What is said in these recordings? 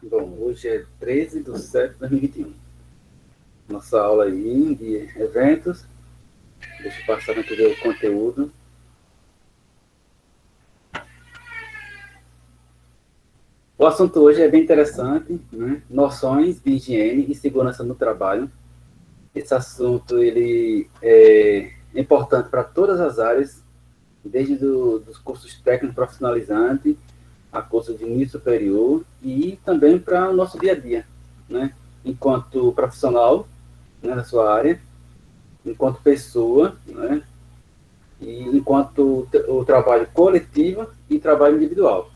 Bom, hoje é 13/7/2021. Nossa aula aí de eventos. Deixa eu passar aqui o conteúdo. O assunto hoje é bem interessante, né? Noções de higiene e segurança no trabalho. Esse assunto ele é importante para todas as áreas, desde dos cursos técnicos profissionalizantes a cursos de nível superior e também para o nosso dia a dia, né? Enquanto profissional, né, na sua área, enquanto pessoa, né, e enquanto o trabalho coletivo e trabalho individual.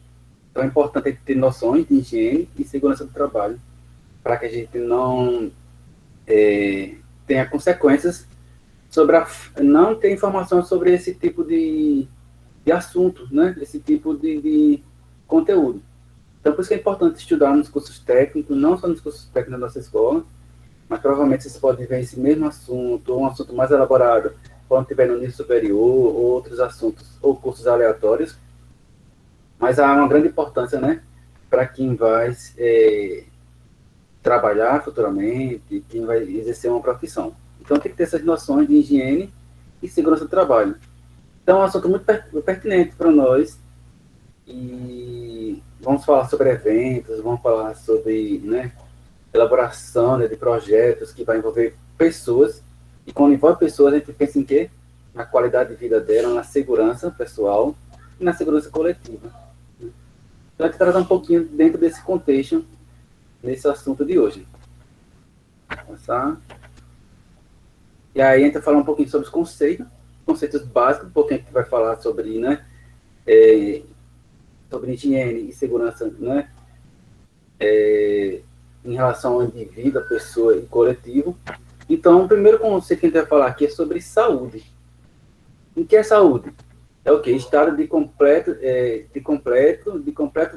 Então é importante ter noções de higiene e segurança do trabalho para que a gente não tenha consequências sobre não ter informação sobre esse tipo de assunto, né, esse tipo de conteúdo. Então, por isso que é importante estudar nos cursos técnicos, não só nos cursos técnicos da nossa escola, mas provavelmente vocês podem ver esse mesmo assunto, ou um assunto mais elaborado, quando tiver no nível superior, ou outros assuntos, ou cursos aleatórios. Mas há uma grande importância, né, para quem vai trabalhar futuramente, quem vai exercer uma profissão. Então, tem que ter essas noções de higiene e segurança do trabalho. Então, é um assunto muito pertinente para nós. E vamos falar sobre eventos, vamos falar sobre, né, elaboração, né, de projetos que vai envolver pessoas. E quando envolve pessoas, a gente pensa em quê? Na qualidade de vida dela, na segurança pessoal e na segurança coletiva. Então, a gente traz um pouquinho dentro desse contexto, nesse assunto de hoje. Vou começar. E aí a gente vai falar um pouquinho sobre os conceitos básicos, um pouquinho a gente vai falar sobre, né, sobre higiene e segurança, né, em relação ao indivíduo, a pessoa e coletivo. Então, o primeiro conceito que a gente vai falar aqui é sobre saúde. O que é saúde? É o quê? Estado de completo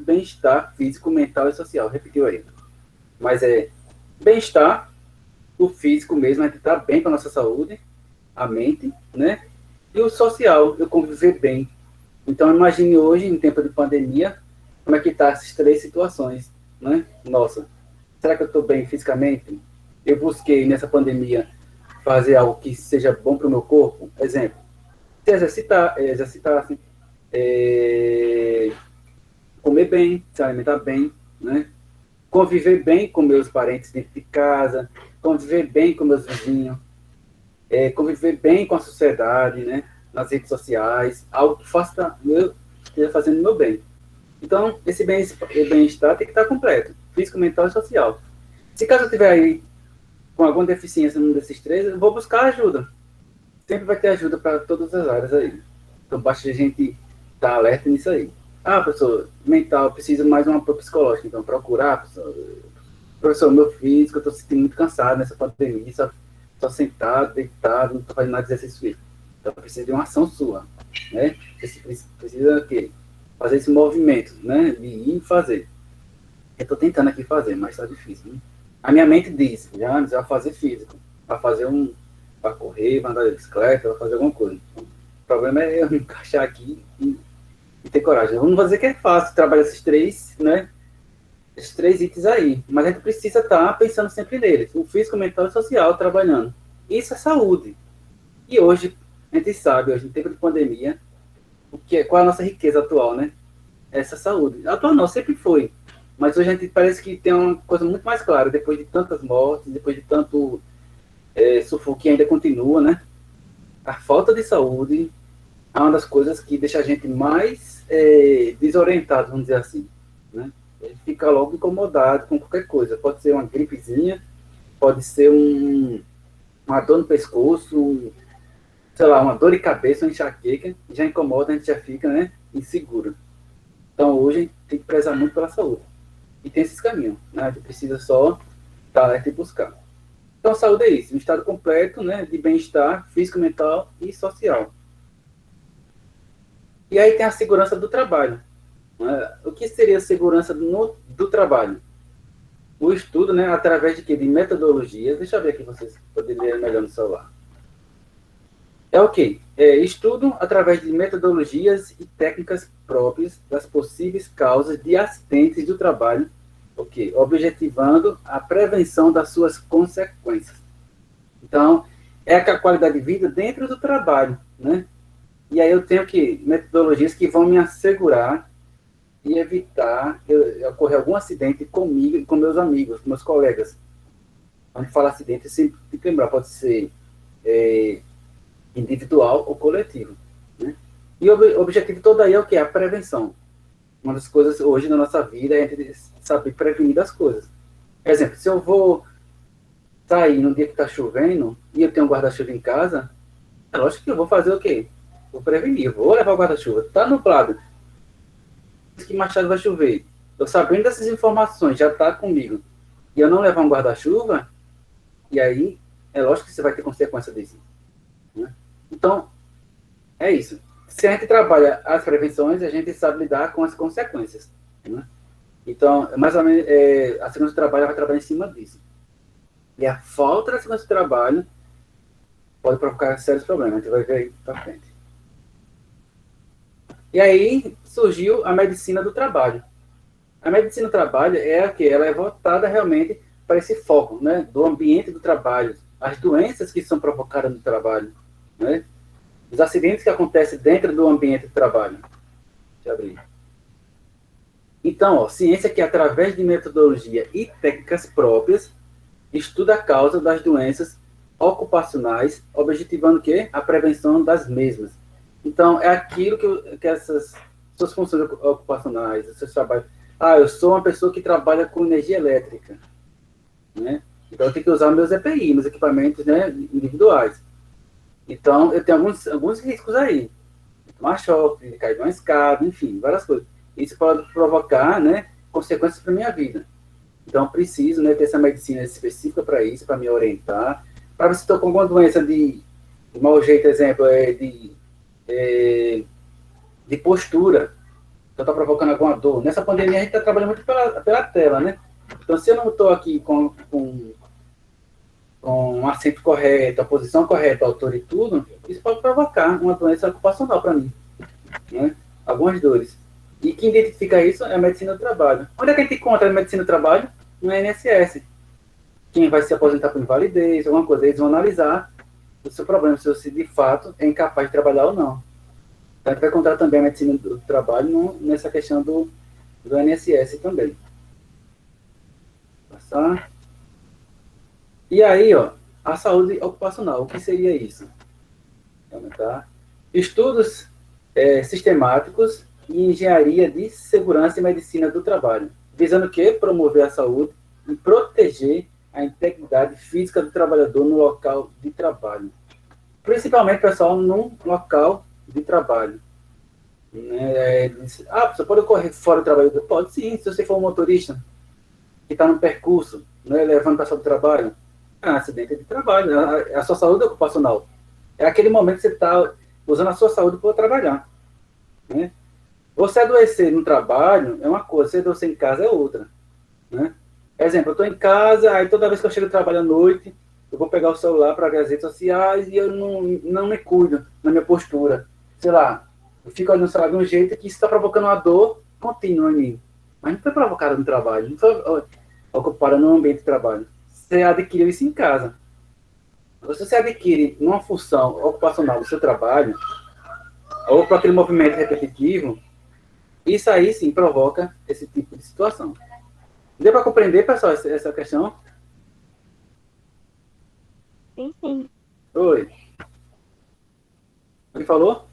bem-estar físico, mental e social. Repetiu aí. Mas é bem-estar, o físico mesmo, a gente está bem com a nossa saúde, a mente, né? E o social, eu conviver bem. Então, imagine hoje, em tempo de pandemia, como é que tá essas três situações, né? Nossa, será que eu estou bem fisicamente? Eu busquei, nessa pandemia, fazer algo que seja bom para o meu corpo? Exemplo, se exercitar assim, comer bem, se alimentar bem, né? Conviver bem com meus parentes dentro de casa, conviver bem com meus vizinhos, conviver bem com a sociedade, né? Nas redes sociais, algo que faça esteja fazendo o meu bem. Então, esse bem-estar tem que estar completo, físico, mental e social. Se caso eu estiver aí com alguma deficiência num desses três, eu vou buscar ajuda. Sempre vai ter ajuda para todas as áreas aí. Então, basta a gente estar alerta nisso aí. Ah, professor, mental, preciso mais uma psicológica. Então, procurar, professor, meu físico, eu estou sentindo muito cansado nessa pandemia, só sentado, deitado, não estou fazendo nada de exercício físico. Então, precisa de uma ação sua, né? Você precisa o quê? Fazer esse movimento, né? De ir fazer. Eu estou tentando aqui fazer, mas está difícil, né? A minha mente diz, já vai fazer físico, vai fazer para correr, vai andar de bicicleta, vai fazer alguma coisa. O problema é eu encaixar aqui e ter coragem. Eu não vou dizer que é fácil trabalhar esses três, né? Esses três itens aí, mas a gente precisa estar pensando sempre neles, o físico, mental e social trabalhando. Isso é saúde. E hoje, a gente sabe, hoje, em tempo de pandemia, qual é a nossa riqueza atual, né? Essa saúde. Atual não, sempre foi. Mas hoje a gente parece que tem uma coisa muito mais clara, depois de tantas mortes, depois de tanto sufoco que ainda continua, né? A falta de saúde é uma das coisas que deixa a gente mais desorientado, vamos dizer assim, né? A gente fica logo incomodado com qualquer coisa. Pode ser uma gripezinha, pode ser uma dor no pescoço, sei lá, uma dor de cabeça, uma enxaqueca, já incomoda, a gente já fica, né, inseguro. Então, hoje, a gente tem que prezar muito pela saúde. E tem esses caminhos, né? A gente precisa só estar alerta e buscar. Então, a saúde é isso, um estado completo, né, de bem-estar físico, mental e social. E aí tem a segurança do trabalho. Né? O que seria a segurança do trabalho? O estudo, né, através de quê? De metodologias. Deixa eu ver aqui, vocês podem ler melhor no celular. É o quê? Estudo através de metodologias e técnicas próprias das possíveis causas de acidentes do trabalho o quê? Objetivando a prevenção das suas consequências. Então, é a qualidade de vida dentro do trabalho, né? E aí eu tenho que metodologias que vão me assegurar e evitar ocorrer algum acidente comigo e com meus amigos, com meus colegas. Quando fala acidente, sempre tem que lembrar, pode ser individual ou coletivo, né? E o objetivo todo aí é o quê? A prevenção. Uma das coisas hoje na nossa vida é a gente saber prevenir das coisas. Por exemplo, se eu vou sair num dia que está chovendo e eu tenho um guarda-chuva em casa, é lógico que eu vou fazer o quê? Vou prevenir, vou levar o guarda-chuva. Está nublado, que mais tarde vai chover. Eu sabendo dessas informações, já está comigo, e eu não levar um guarda-chuva, e aí é lógico que você vai ter consequência disso, né? Então, é isso. Se a gente trabalha as prevenções, a gente sabe lidar com as consequências, né? Então, mais ou menos, a segurança do trabalho vai trabalhar em cima disso. E a falta da segurança do trabalho pode provocar sérios problemas. A gente vai ver aí para frente. E aí surgiu a medicina do trabalho. A medicina do trabalho é a que ela é voltada realmente para esse foco, né, do ambiente do trabalho, as doenças que são provocadas no trabalho, né, os acidentes que acontecem dentro do ambiente do trabalho. Deixa eu abrir. Então, ciência que através de metodologia e técnicas próprias estuda a causa das doenças ocupacionais, objetivando o quê? A prevenção das mesmas. Então, é aquilo que essas suas funções ocupacionais, os seus trabalhos. Eu sou uma pessoa que trabalha com energia elétrica, né? Então, eu tenho que usar meus EPI, meus equipamentos, né, individuais. Então, eu tenho alguns riscos aí. Tomar choque, cair de uma escada, enfim, várias coisas. Isso pode provocar, né, consequências para a minha vida. Então, preciso, né, ter essa medicina específica para isso, para me orientar. Para ver se estou com alguma doença de mau jeito, exemplo, de postura, que está provocando alguma dor. Nessa pandemia, a gente está trabalhando muito pela tela, né? Então, se eu não estou aqui com um assento correto, a posição correta, a altura e tudo, isso pode provocar uma doença ocupacional para mim, né? Algumas dores. E quem identifica isso é a medicina do trabalho. Onde é que a gente encontra a medicina do trabalho? No INSS. Quem vai se aposentar por invalidez, alguma coisa, eles vão analisar o seu problema, se você de fato é incapaz de trabalhar ou não. Então, a gente vai encontrar também a medicina do trabalho nessa questão do INSS também. Passar. E aí, a saúde ocupacional, o que seria isso? Aumentar. Estudos sistemáticos e engenharia de segurança e medicina do trabalho, visando o quê? Promover a saúde e proteger a integridade física do trabalhador no local de trabalho. Principalmente, pessoal, num local de trabalho. Você pode correr fora do trabalho? Pode sim, se você for um motorista que está no percurso, né, levando o pessoal do trabalho. É um acidente de trabalho, a sua saúde ocupacional. É aquele momento que você está usando a sua saúde para trabalhar, né? Você adoecer no trabalho é uma coisa, você adoecer em casa é outra, né? Exemplo, eu estou em casa, aí toda vez que eu chego do trabalho à noite, eu vou pegar o celular para ver as redes sociais e eu não me cuido na minha postura. Sei lá, eu fico olhando o celular de um jeito que isso está provocando uma dor contínua em mim. Mas não foi provocada no trabalho, não foi ocupada no ambiente de trabalho. Você adquiriu isso em casa. Se você adquire numa função ocupacional do seu trabalho, ou para aquele movimento repetitivo, isso aí sim provoca esse tipo de situação. Deu para compreender, pessoal, essa questão? Sim, sim. Oi. O que falou?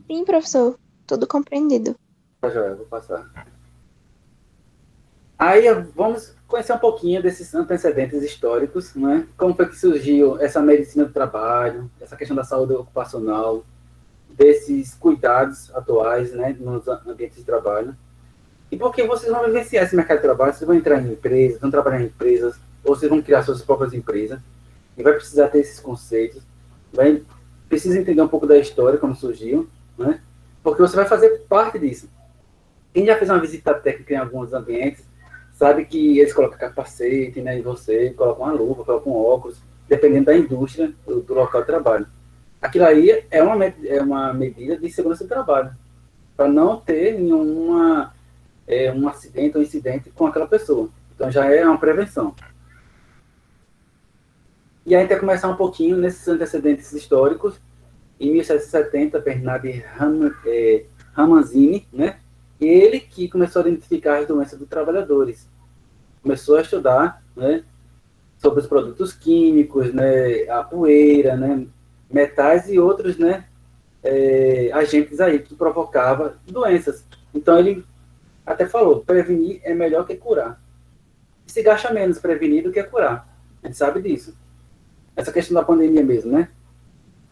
Sim, professor. Tudo compreendido. Tá joia, vou passar. Aí vamos conhecer um pouquinho desses antecedentes históricos, né? Como foi que surgiu essa medicina do trabalho, essa questão da saúde ocupacional, desses cuidados atuais, né, nos ambientes de trabalho. E porque vocês vão vivenciar esse mercado de trabalho, vocês vão entrar em empresas, vão trabalhar em empresas, ou vocês vão criar suas próprias empresas, e vai precisar ter esses conceitos, precisa entender um pouco da história, como surgiu, né? Porque você vai fazer parte disso. Quem já fez uma visita técnica em alguns ambientes, sabe que eles colocam capacete, né, em você, colocam uma luva, colocam óculos, dependendo da indústria, do local de trabalho. Aquilo aí é uma medida de segurança do trabalho, para não ter nenhuma um acidente ou incidente com aquela pessoa. Então já é uma prevenção. E aí a gente vai começar um pouquinho nesses antecedentes históricos. Em 1770, Bernard Ramazzini, né? Ele que começou a identificar as doenças dos trabalhadores. Começou a estudar, né, sobre os produtos químicos, né, a poeira, né, metais e outros, né, agentes aí que provocavam doenças. Então ele até falou, prevenir é melhor que curar. E se gasta menos prevenir do que curar. A gente sabe disso. Essa questão da pandemia mesmo, né?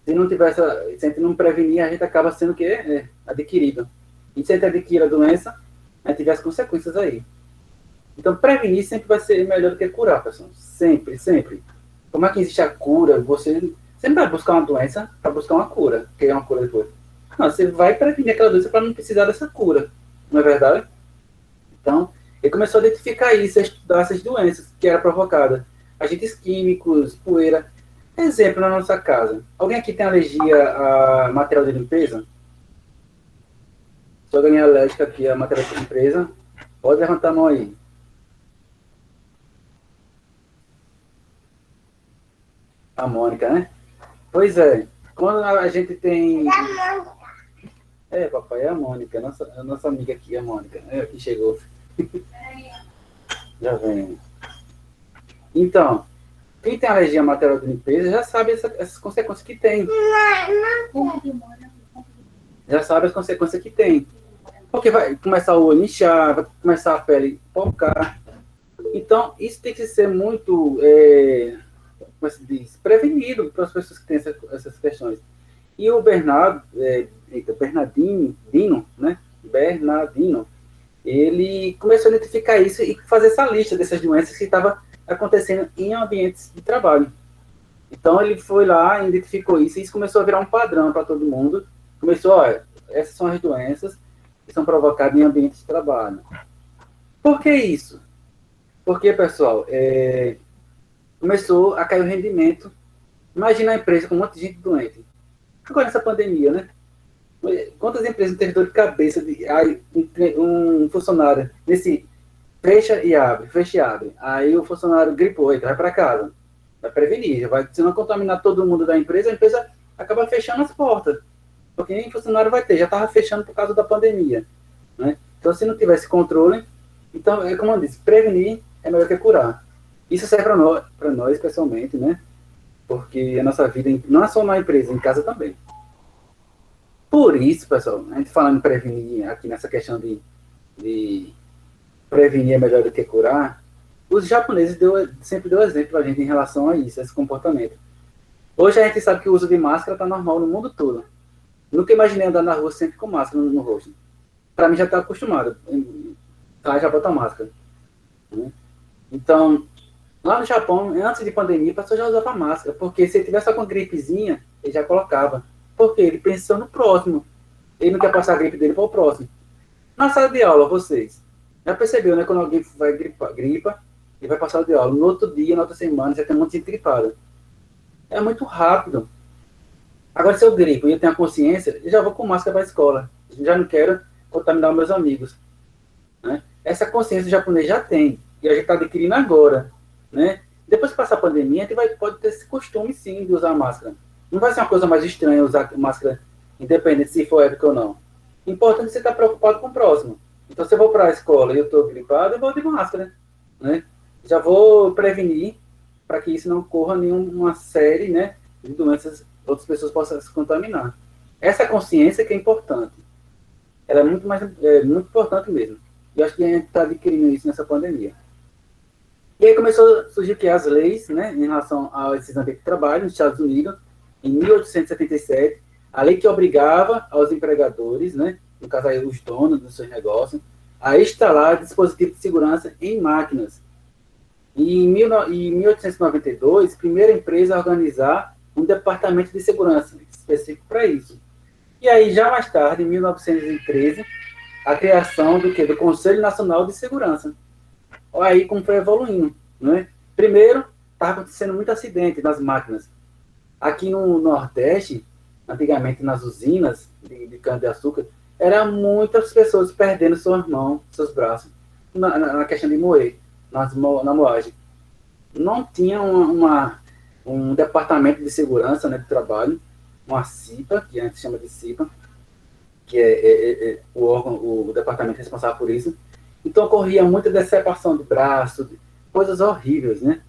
Se não tiver se a gente não prevenir, a gente acaba sendo o quê? Adquirido. E se a gente adquire a doença, a gente tiver as consequências aí. Então, prevenir sempre vai ser melhor do que curar, pessoal. Sempre, sempre. Como é que existe a cura? Você não vai buscar uma doença para buscar uma cura, que é uma cura depois. Não, você vai prevenir aquela doença para não precisar dessa cura. Não é verdade? Então, ele começou a identificar isso, a estudar essas doenças que eram provocadas. Agentes químicos, poeira. Exemplo, na nossa casa. Alguém aqui tem alergia a material de limpeza? Se alguém é alérgico aqui a material de limpeza, pode levantar a mão aí. A Mônica, né? Pois é. Quando a gente tem... papai, é a Mônica. A nossa amiga aqui, a Mônica. Aqui chegou. Já vem. Então, quem tem alergia a material de limpeza já sabe essas consequências que tem. Já sabe as consequências que tem. Porque vai começar o olho inchar, vai começar a pele focar. Então, isso tem que ser muito, como se diz, prevenido para as pessoas que têm essas questões. E o Bernardino, ele começou a identificar isso e fazer essa lista dessas doenças que estavam acontecendo em ambientes de trabalho. Então, ele foi lá, identificou isso, e isso começou a virar um padrão para todo mundo. Começou, olha, essas são as doenças que são provocadas em ambientes de trabalho. Por que isso? Porque, pessoal, começou a cair o rendimento. Imagina a empresa com um monte de gente doente. Agora, nessa pandemia, né? Quantas empresas teve dor de cabeça de um funcionário nesse fecha e abre. Aí o funcionário gripou, ele vai para casa. Vai prevenir, se não contaminar todo mundo da empresa, a empresa acaba fechando as portas. Porque nem funcionário vai ter, já estava fechando por causa da pandemia. Né? Então, se não tivesse controle, então, como eu disse, prevenir é melhor que curar. Isso serve para nós, especialmente, né? Porque a nossa vida não é só na empresa, em casa também. Por isso, pessoal, a gente falando em prevenir aqui nessa questão de prevenir é melhor do que curar, os japoneses sempre deu exemplo para a gente em relação a isso, a esse comportamento. Hoje a gente sabe que o uso de máscara está normal no mundo todo. Nunca imaginei andar na rua sempre com máscara no rosto. Para mim já está acostumado. Já bota máscara. Né? Então, lá no Japão, antes de pandemia, a pessoa já usava máscara, porque se ele tivesse só com gripezinha, ele já colocava. Porque ele pensou no próximo. Ele não quer passar a gripe dele para o próximo. Na sala de aula, vocês, já percebeu, né? Quando alguém vai gripa, ele vai passar de aula. No outro dia, na outra semana, já tem um monte de gente gripada. É muito rápido. Agora, se eu gripo e eu tenho a consciência, eu já vou com máscara para a escola. Já não quero contaminar meus amigos. Né? Essa consciência o japonês já tem. E a gente está adquirindo agora. Né? Depois que passar a pandemia, a gente pode ter esse costume, sim, de usar máscara. Não vai ser uma coisa mais estranha usar máscara, independente se for época ou não. Importante é você estar preocupado com o próximo. Então, se eu vou para a escola e eu estou gripado, eu vou de máscara. Né? Já vou prevenir para que isso não ocorra nenhuma série, né, de doenças, outras pessoas possam se contaminar. Essa consciência que é importante. Ela é muito muito importante mesmo. E eu acho que a gente está adquirindo isso nessa pandemia. E aí começou a surgir aqui as leis, né, em relação a esses ambientes de trabalho nos Estados Unidos, em 1877, a lei que obrigava aos empregadores, né, no caso aí os donos dos seus negócios, a instalar dispositivos de segurança em máquinas. E em 1892, a primeira empresa a organizar um departamento de segurança específico para isso. E aí, já mais tarde, em 1913, a criação do Conselho Nacional de Segurança. Olha aí como foi evoluindo. Né? Primeiro, estava acontecendo muito acidente nas máquinas. Aqui no Nordeste, antigamente nas usinas de cana-de-açúcar, era muitas pessoas perdendo suas mãos, seus braços, na questão de moer, na moagem. Não tinha um departamento de segurança, né, de trabalho, uma CIPA, que a gente chama de CIPA, que é o órgão, o departamento responsável por isso. Então ocorria muita decepção de braço, coisas horríveis, né?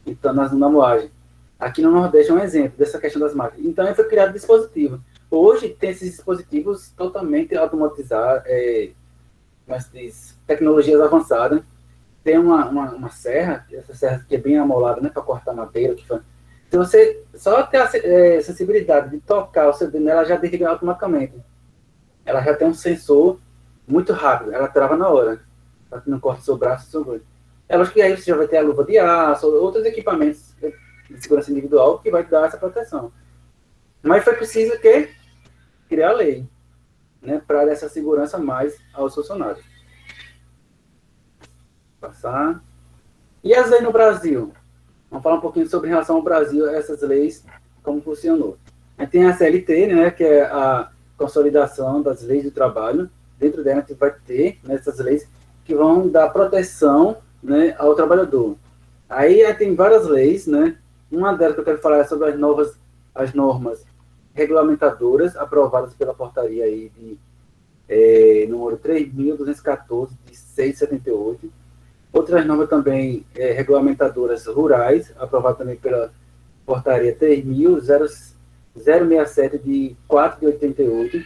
Então, na moagem. Aqui no Nordeste é um exemplo dessa questão das máquinas. Então, foi criado dispositivo. Hoje, tem esses dispositivos totalmente automatizados, mas diz, tecnologias avançadas. Tem uma serra, essa serra que é bem amolada, né, para cortar madeira. Se você só ter a sensibilidade de tocar o seu dedo nela, já desliga automaticamente. Ela já tem um sensor muito rápido, ela trava na hora, para que não corte seu braço e seu olho. É lógico que aí você já vai ter a luva de aço, outros equipamentos de segurança individual que vai dar essa proteção. Mas foi preciso que criar a lei, né, para dar essa segurança mais aos funcionários. Passar. E as leis no Brasil? Vamos falar um pouquinho sobre em relação ao Brasil, essas leis, como funcionou. Tem a CLT, né, que é a consolidação das leis do trabalho. Dentro dela, a gente vai ter, né, essas leis que vão dar proteção, né, ao trabalhador. Aí tem várias leis, né? Uma delas que eu quero falar é sobre as normas regulamentadoras aprovadas pela portaria aí número 3.214, de 6/78. Outras normas também regulamentadoras rurais, aprovadas também pela portaria 3.067, de 4/88.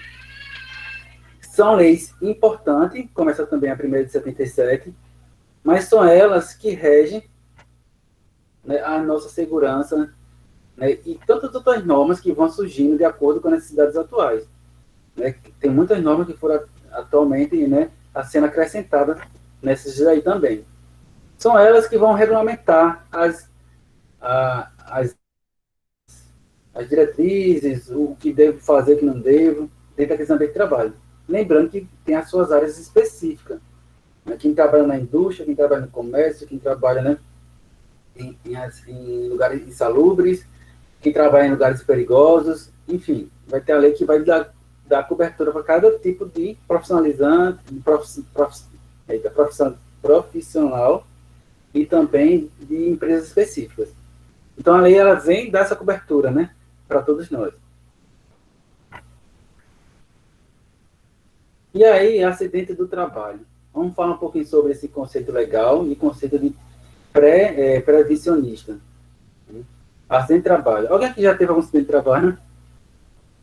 São leis importantes, começa também a primeira de 77, mas são elas que regem, né, a nossa segurança, né, e tantas outras normas que vão surgindo de acordo com as necessidades atuais. Né? Tem muitas normas que foram atualmente, né, sendo acrescentadas nessas aí também. São elas que vão regulamentar as diretrizes, o que devo fazer, o que não devo, dentro da questão de trabalho. Lembrando que tem as suas áreas específicas. Né? Quem trabalha na indústria, quem trabalha no comércio, quem trabalha, né, em lugares insalubres, quem trabalha em lugares perigosos, enfim, vai ter a lei que vai dar cobertura para cada tipo de profissional e também de empresas específicas. Então a lei ela vem dar essa cobertura, né, para todos nós. E aí, acidente do trabalho. Vamos falar um pouquinho sobre esse conceito legal e conceito de previsionista. Acidente de trabalho. Alguém aqui já teve algum acidente de trabalho?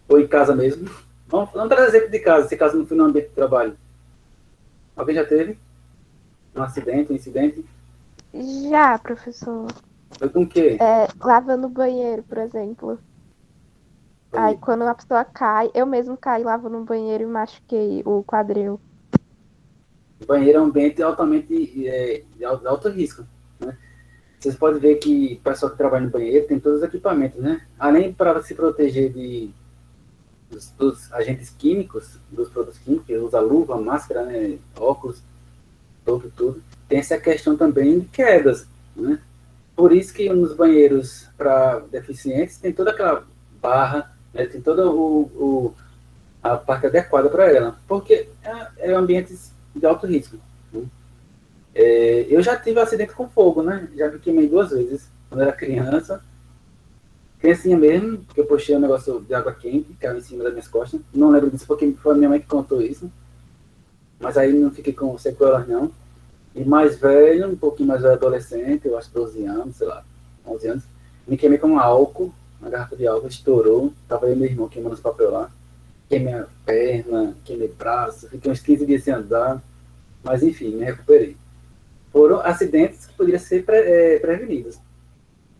Ou em casa mesmo? Vamos trazer exemplo de casa, se caso não foi no ambiente de trabalho. Alguém já teve? Um acidente, um incidente? Já, professor. Foi com o quê? Lavando o banheiro, por exemplo. Aí quando a pessoa cai, eu mesmo caí lavando no banheiro e machuquei o quadril. O banheiro é um ambiente altamente de alto risco, né? Vocês podem ver que o pessoal que trabalha no banheiro tem todos os equipamentos, né? Além para se proteger dos agentes químicos, dos produtos químicos, usa luva, máscara, né, óculos, tudo. Tem essa questão também de quedas, né? Por isso que nos banheiros para deficientes tem toda aquela barra, né, tem toda a parte adequada para ela, porque é ambientes de alto risco. Né? Eu já tive acidente com fogo, né? Já me queimei 2 vezes, quando era criança. Criancinha mesmo, porque eu puxei um negócio de água quente, caiu em cima das minhas costas. Não lembro disso porque foi a minha mãe que contou isso. Mas aí não fiquei com sequelas, não. E mais velho, um pouquinho mais velho, adolescente, eu acho 12 anos, sei lá, 11 anos. Me queimei com um álcool, uma garrafa de álcool, estourou. Tava eu e meu irmão queimando os papel lá. Queimei a perna, queimei braço, fiquei uns 15 dias sem andar. Mas enfim, me recuperei. Foram acidentes que poderiam ser prevenidos.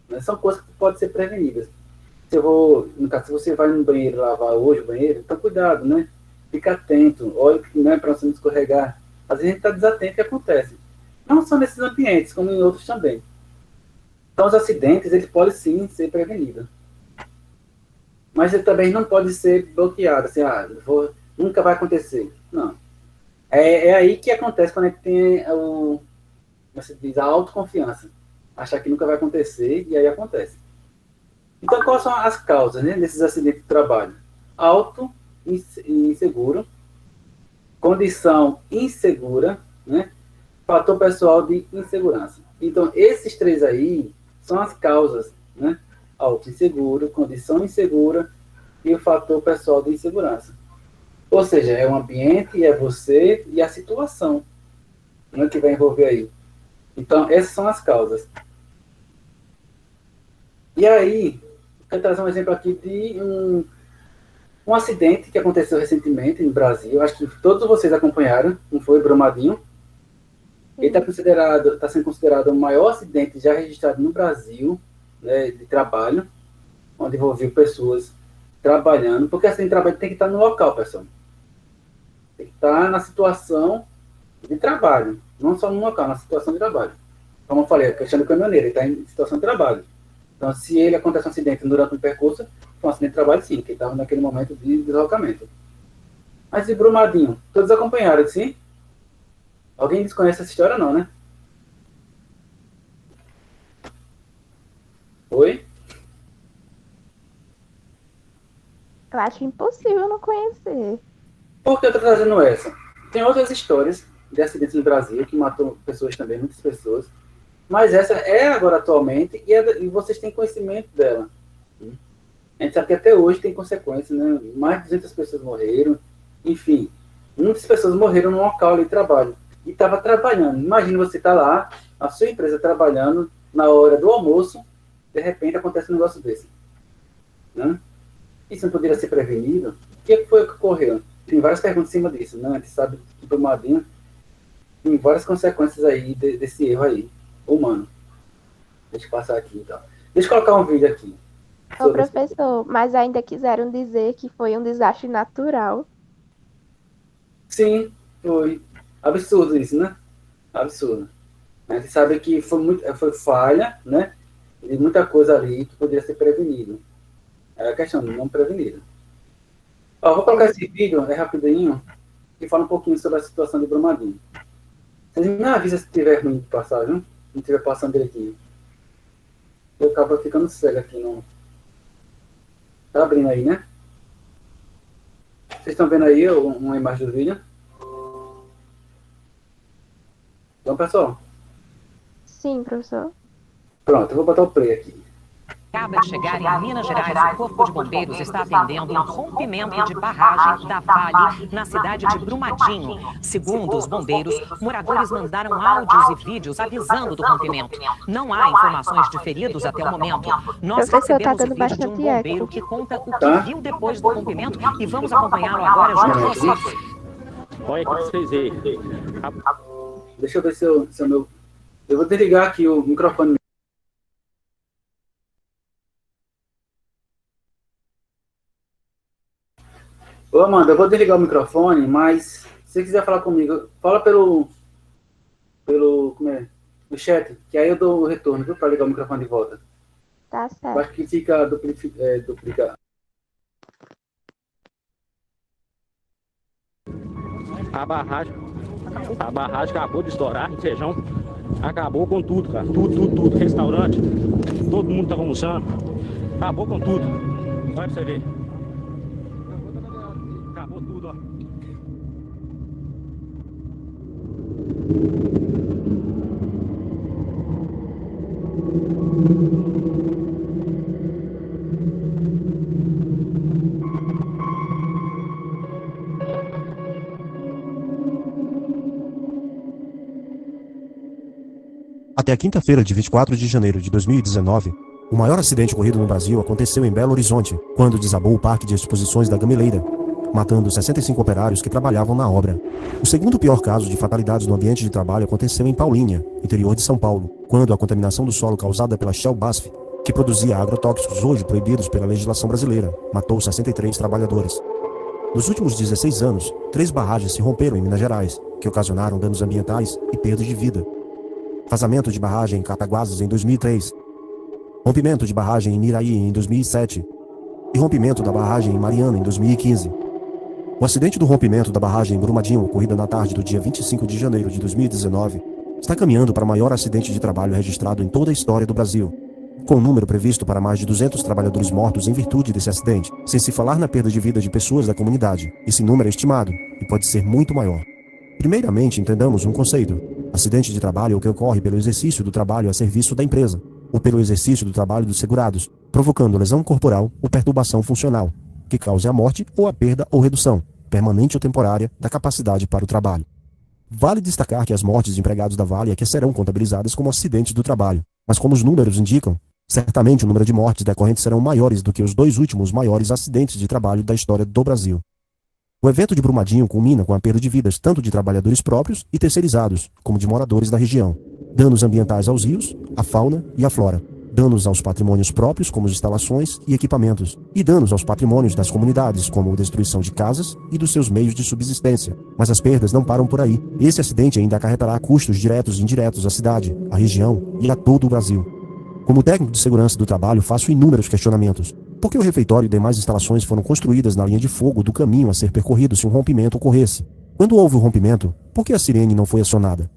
Né? São coisas que podem ser prevenidas. No caso, se você vai no banheiro lavar hoje o banheiro, então cuidado, né? Fica atento, olha, né, para você não escorregar. Às vezes a gente está desatento, o que acontece? Não só nesses ambientes, como em outros também. Então, os acidentes, eles podem sim ser prevenidos. Mas ele também não pode ser bloqueado, assim, nunca vai acontecer. Não. É aí que acontece quando a gente tem você diz, a autoconfiança. Achar que nunca vai acontecer, e aí acontece. Então, quais são as causas, né, desses acidentes de trabalho? Alto, inseguro, condição insegura, né? Fator pessoal de insegurança. Então, esses três aí são as causas, né? Auto inseguro, condição insegura e o fator pessoal de insegurança. Ou seja, é o ambiente, é você e a situação, né, que vai envolver aí. Então, essas são as causas. E aí, eu quero trazer um exemplo aqui de um acidente que aconteceu recentemente no Brasil. Acho que todos vocês acompanharam, não foi? Brumadinho. Ele está sendo considerado o maior acidente já registrado no Brasil, né, de trabalho, onde envolveu pessoas trabalhando, porque acidente de trabalho tem que estar no local, pessoal. Tem que estar na situação de trabalho, não só no local, na situação de trabalho. Como eu falei, a questão do caminhoneiro, ele está em situação de trabalho. Então, se ele acontece um acidente durante um percurso, foi um acidente de trabalho, sim, que estava naquele momento de deslocamento. Mas e Brumadinho? Todos acompanharam, sim? Alguém desconhece essa história, não, né? Oi? Eu acho impossível não conhecer. Por que eu estou trazendo essa? Tem outras histórias de acidentes no Brasil que matou pessoas também, muitas pessoas. Mas essa é agora atualmente e vocês têm conhecimento dela. A gente sabe que até hoje tem consequências, né? Mais de 200 pessoas morreram. Enfim, muitas pessoas morreram no local ali de trabalho. E estava trabalhando. Imagina você estar lá, a sua empresa trabalhando, na hora do almoço, de repente acontece um negócio desse. Né? Isso não poderia ser prevenido? O que foi que ocorreu? Tem várias perguntas em cima disso. Né? A gente sabe que o Brumadinho tem várias consequências aí desse erro aí, humano. Deixa eu passar aqui e tal. Deixa eu colocar um vídeo aqui. Ô, professor, mas ainda quiseram dizer que foi um desastre natural. Sim, foi. Absurdo isso, né? Absurdo. A gente sabe que foi falha, né? De muita coisa ali que poderia ser prevenido. É a questão de não prevenido. Ó, vou colocar esse vídeo, é rapidinho, e fala um pouquinho sobre a situação de Brumadinho. Vocês me avisam se estiver ruim de passar, viu? Não estiver passando direitinho. Eu acabo ficando cego aqui. Não. Tá abrindo aí, né? Vocês estão vendo aí uma imagem do vídeo? Então, pessoal? Sim, professor. Pronto, eu vou botar o play aqui. Acaba de chegar em Minas Gerais, o Corpo de Bombeiros está atendendo um rompimento de barragem da Vale na cidade de Brumadinho. Segundo os bombeiros, moradores mandaram áudios e vídeos avisando do rompimento. Não há informações de feridos até o momento. Nós recebemos o vídeo de um bombeiro que conta o que viu depois do rompimento e vamos acompanhá-lo agora junto com vocês. Olha o que vocês veem. Deixa eu ver se o meu... Eu vou desligar aqui o microfone. Ô, Amanda, eu vou desligar o microfone, mas se você quiser falar comigo, fala pelo no chat, que aí eu dou o retorno, viu, para ligar o microfone de volta. Tá certo. Eu acho que fica duplicado. A barragem acabou de estourar em Feijão. Acabou com tudo, cara. Tudo. Restaurante. Todo mundo tava almoçando. Acabou com tudo. Vai pra você ver. Acabou tudo, ó. Até a quinta-feira de 24 de janeiro de 2019, o maior acidente ocorrido no Brasil aconteceu em Belo Horizonte, quando desabou o parque de exposições da Gameleira, matando 65 operários que trabalhavam na obra. O segundo pior caso de fatalidades no ambiente de trabalho aconteceu em Paulínia, interior de São Paulo, quando a contaminação do solo causada pela Shell BASF, que produzia agrotóxicos hoje proibidos pela legislação brasileira, matou 63 trabalhadores. Nos últimos 16 anos, 3 barragens se romperam em Minas Gerais, que ocasionaram danos ambientais e perdas de vida. Vazamento de barragem em Cataguases em 2003, rompimento de barragem em Miraí em 2007 e rompimento da barragem em Mariana em 2015. O acidente do rompimento da barragem em Brumadinho, ocorrida na tarde do dia 25 de janeiro de 2019, está caminhando para o maior acidente de trabalho registrado em toda a história do Brasil. com o número previsto para mais de 200 trabalhadores mortos em virtude desse acidente, sem se falar na perda de vida de pessoas da comunidade. Esse número é estimado e pode ser muito maior. Primeiramente, entendamos um conceito. Acidente de trabalho é o que ocorre pelo exercício do trabalho a serviço da empresa, ou pelo exercício do trabalho dos segurados, provocando lesão corporal ou perturbação funcional, que cause a morte ou a perda ou redução, permanente ou temporária, da capacidade para o trabalho. Vale destacar que as mortes de empregados da Vale é que serão contabilizadas como acidentes do trabalho, mas como os números indicam, certamente o número de mortes decorrentes serão maiores do que os 2 últimos maiores acidentes de trabalho da história do Brasil. O evento de Brumadinho culmina com a perda de vidas tanto de trabalhadores próprios e terceirizados, como de moradores da região. Danos ambientais aos rios, à fauna e à flora. Danos aos patrimônios próprios, como instalações e equipamentos. E danos aos patrimônios das comunidades, como a destruição de casas e dos seus meios de subsistência. Mas as perdas não param por aí. Esse acidente ainda acarretará custos diretos e indiretos à cidade, à região e a todo o Brasil. Como técnico de segurança do trabalho, faço inúmeros questionamentos. Por que o refeitório e demais instalações foram construídas na linha de fogo do caminho a ser percorrido se um rompimento ocorresse? Quando houve o rompimento, por que a sirene não foi acionada?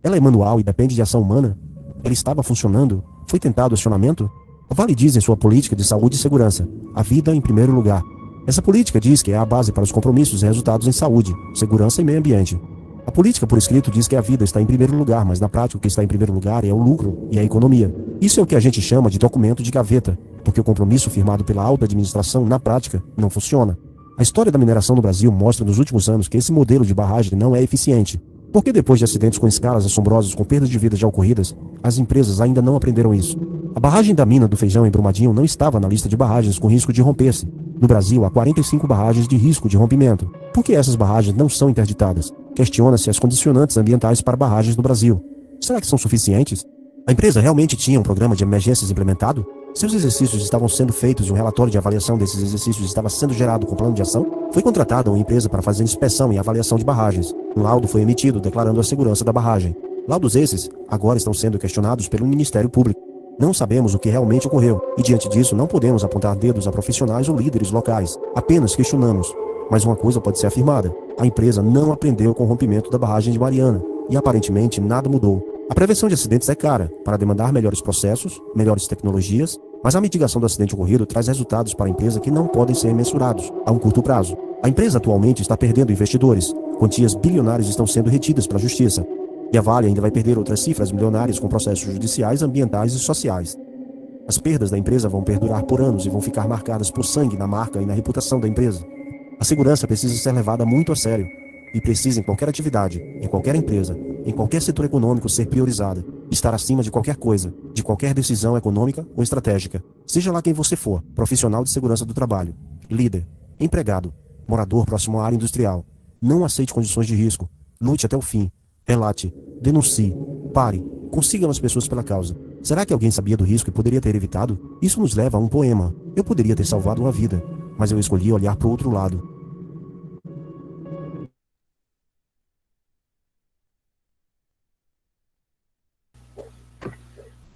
Ela é manual e depende de ação humana? Ela estava funcionando? Foi tentado acionamento? A Vale diz em sua política de saúde e segurança, a vida em primeiro lugar. Essa política diz que é a base para os compromissos e resultados em saúde, segurança e meio ambiente. A política por escrito diz que a vida está em primeiro lugar, mas na prática o que está em primeiro lugar é o lucro e a economia. Isso é o que a gente chama de documento de gaveta, porque o compromisso firmado pela alta administração, na prática, não funciona. A história da mineração no Brasil mostra nos últimos anos que esse modelo de barragem não é eficiente. Porque depois de acidentes com escalas assombrosas com perdas de vidas já ocorridas, as empresas ainda não aprenderam isso. A barragem da mina do Feijão em Brumadinho não estava na lista de barragens com risco de romper-se. No Brasil, há 45 barragens de risco de rompimento. Por que essas barragens não são interditadas? Questiona-se as condicionantes ambientais para barragens no Brasil. Será que são suficientes? A empresa realmente tinha um programa de emergências implementado? Seus exercícios estavam sendo feitos e um relatório de avaliação desses exercícios estava sendo gerado com plano de ação? Foi contratada uma empresa para fazer inspeção e avaliação de barragens. Um laudo foi emitido declarando a segurança da barragem. Laudos esses agora estão sendo questionados pelo Ministério Público. Não sabemos o que realmente ocorreu, e diante disso não podemos apontar dedos a profissionais ou líderes locais. Apenas questionamos. Mas uma coisa pode ser afirmada: a empresa não aprendeu com o rompimento da barragem de Mariana, e aparentemente nada mudou. A prevenção de acidentes é cara, para demandar melhores processos, melhores tecnologias, mas a mitigação do acidente ocorrido traz resultados para a empresa que não podem ser mensurados a um curto prazo. A empresa atualmente está perdendo investidores, quantias bilionárias estão sendo retidas para a justiça, e a Vale ainda vai perder outras cifras milionárias com processos judiciais, ambientais e sociais. As perdas da empresa vão perdurar por anos e vão ficar marcadas por sangue na marca e na reputação da empresa. A segurança precisa ser levada muito a sério, e precisa em qualquer atividade, em qualquer empresa, em qualquer setor econômico ser priorizada, estar acima de qualquer coisa, de qualquer decisão econômica ou estratégica. Seja lá quem você for, profissional de segurança do trabalho, líder, empregado, morador próximo à área industrial, não aceite condições de risco, lute até o fim, relate, denuncie, pare, consiga as pessoas pela causa. Será que alguém sabia do risco e poderia ter evitado? Isso nos leva a um poema. Eu poderia ter salvado uma vida, mas eu escolhi olhar para o outro lado.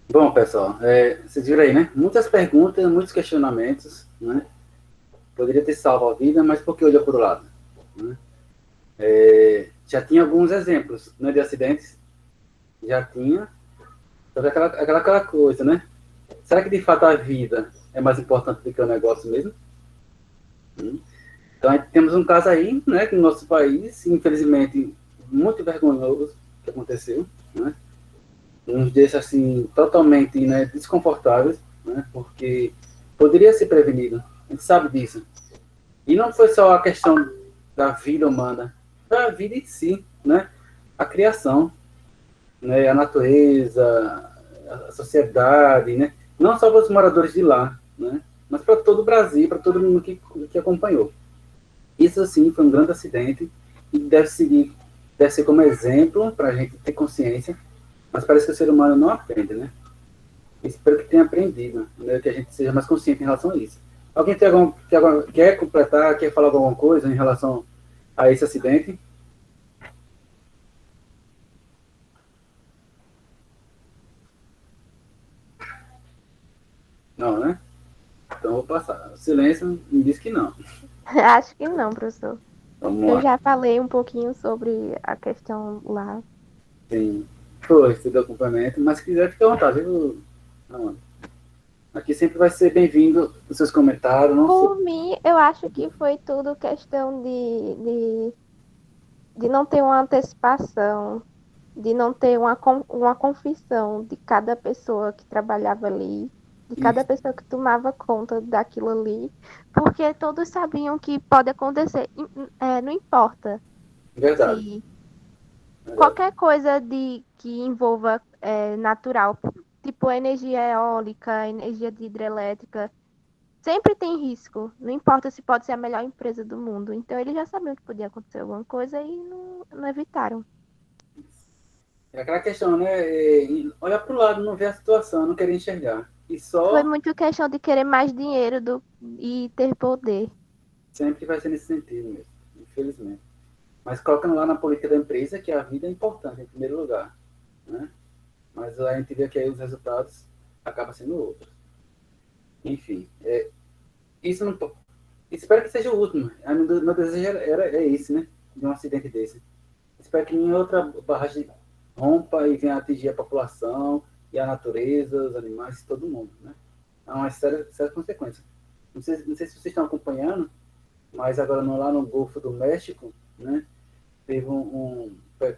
Bom, pessoal, vocês viram aí, né? Muitas perguntas, muitos questionamentos, né? Poderia ter salvo a vida, mas por que olhou para o lado? Né? Já tinha alguns exemplos, né, de acidentes, já tinha, só que aquela coisa, né? Será que de fato a vida é mais importante do que o negócio mesmo? Então, temos um caso aí, né, que no nosso país, infelizmente, muito vergonhoso que aconteceu, né? Nos deixa assim totalmente, né, desconfortáveis, né, porque poderia ser prevenido, a gente sabe disso. E não foi só a questão da vida humana, da vida em si, né, a criação, né, a natureza, a sociedade, né, não só para os moradores de lá, né, mas para todo o Brasil, para todo mundo que acompanhou. Isso sim foi um grande acidente e deve ser como exemplo para a gente ter consciência. Mas parece que o ser humano não aprende, né? Espero que tenha aprendido, né? Que a gente seja mais consciente em relação a isso. Alguém quer completar, quer falar alguma coisa em relação a esse acidente? Não, né? Então vou passar. O silêncio me diz que não. Acho que não, professor. Vamos Eu lá. já falei um pouquinho sobre a questão lá. Sim. Foi, se deu complemento, mas se quiser, fica à vontade, viu? Não. Aqui sempre vai ser bem-vindo os seus comentários. Não Por mim, eu acho que foi tudo questão de não ter uma antecipação, de não ter uma confissão de cada pessoa que trabalhava ali, de cada Isso. pessoa que tomava conta daquilo ali, porque todos sabiam que pode acontecer, não importa Verdade. se Verdade. qualquer coisa que envolva natural, tipo energia eólica, energia de hidrelétrica, sempre tem risco. Não importa se pode ser a melhor empresa do mundo. Então eles já sabiam que podia acontecer alguma coisa e não evitaram. É aquela questão, né? Olhar para o lado, não ver a situação, não querer enxergar. E Foi só muito questão de querer mais dinheiro e ter poder. sempre vai ser nesse sentido mesmo, infelizmente. Mas colocando lá na política da empresa que a vida é importante, em primeiro lugar. Né? Mas a gente vê que aí os resultados acabam sendo outros. Enfim, isso não. Espero que seja o último. Meu desejo é esse, né? De um acidente desse. Espero que nenhuma outra barragem rompa e venha atingir a população e a natureza, os animais, todo mundo, né? Há uma séria consequência. Não sei se vocês estão acompanhando, mas agora lá no Golfo do México, né? Teve como é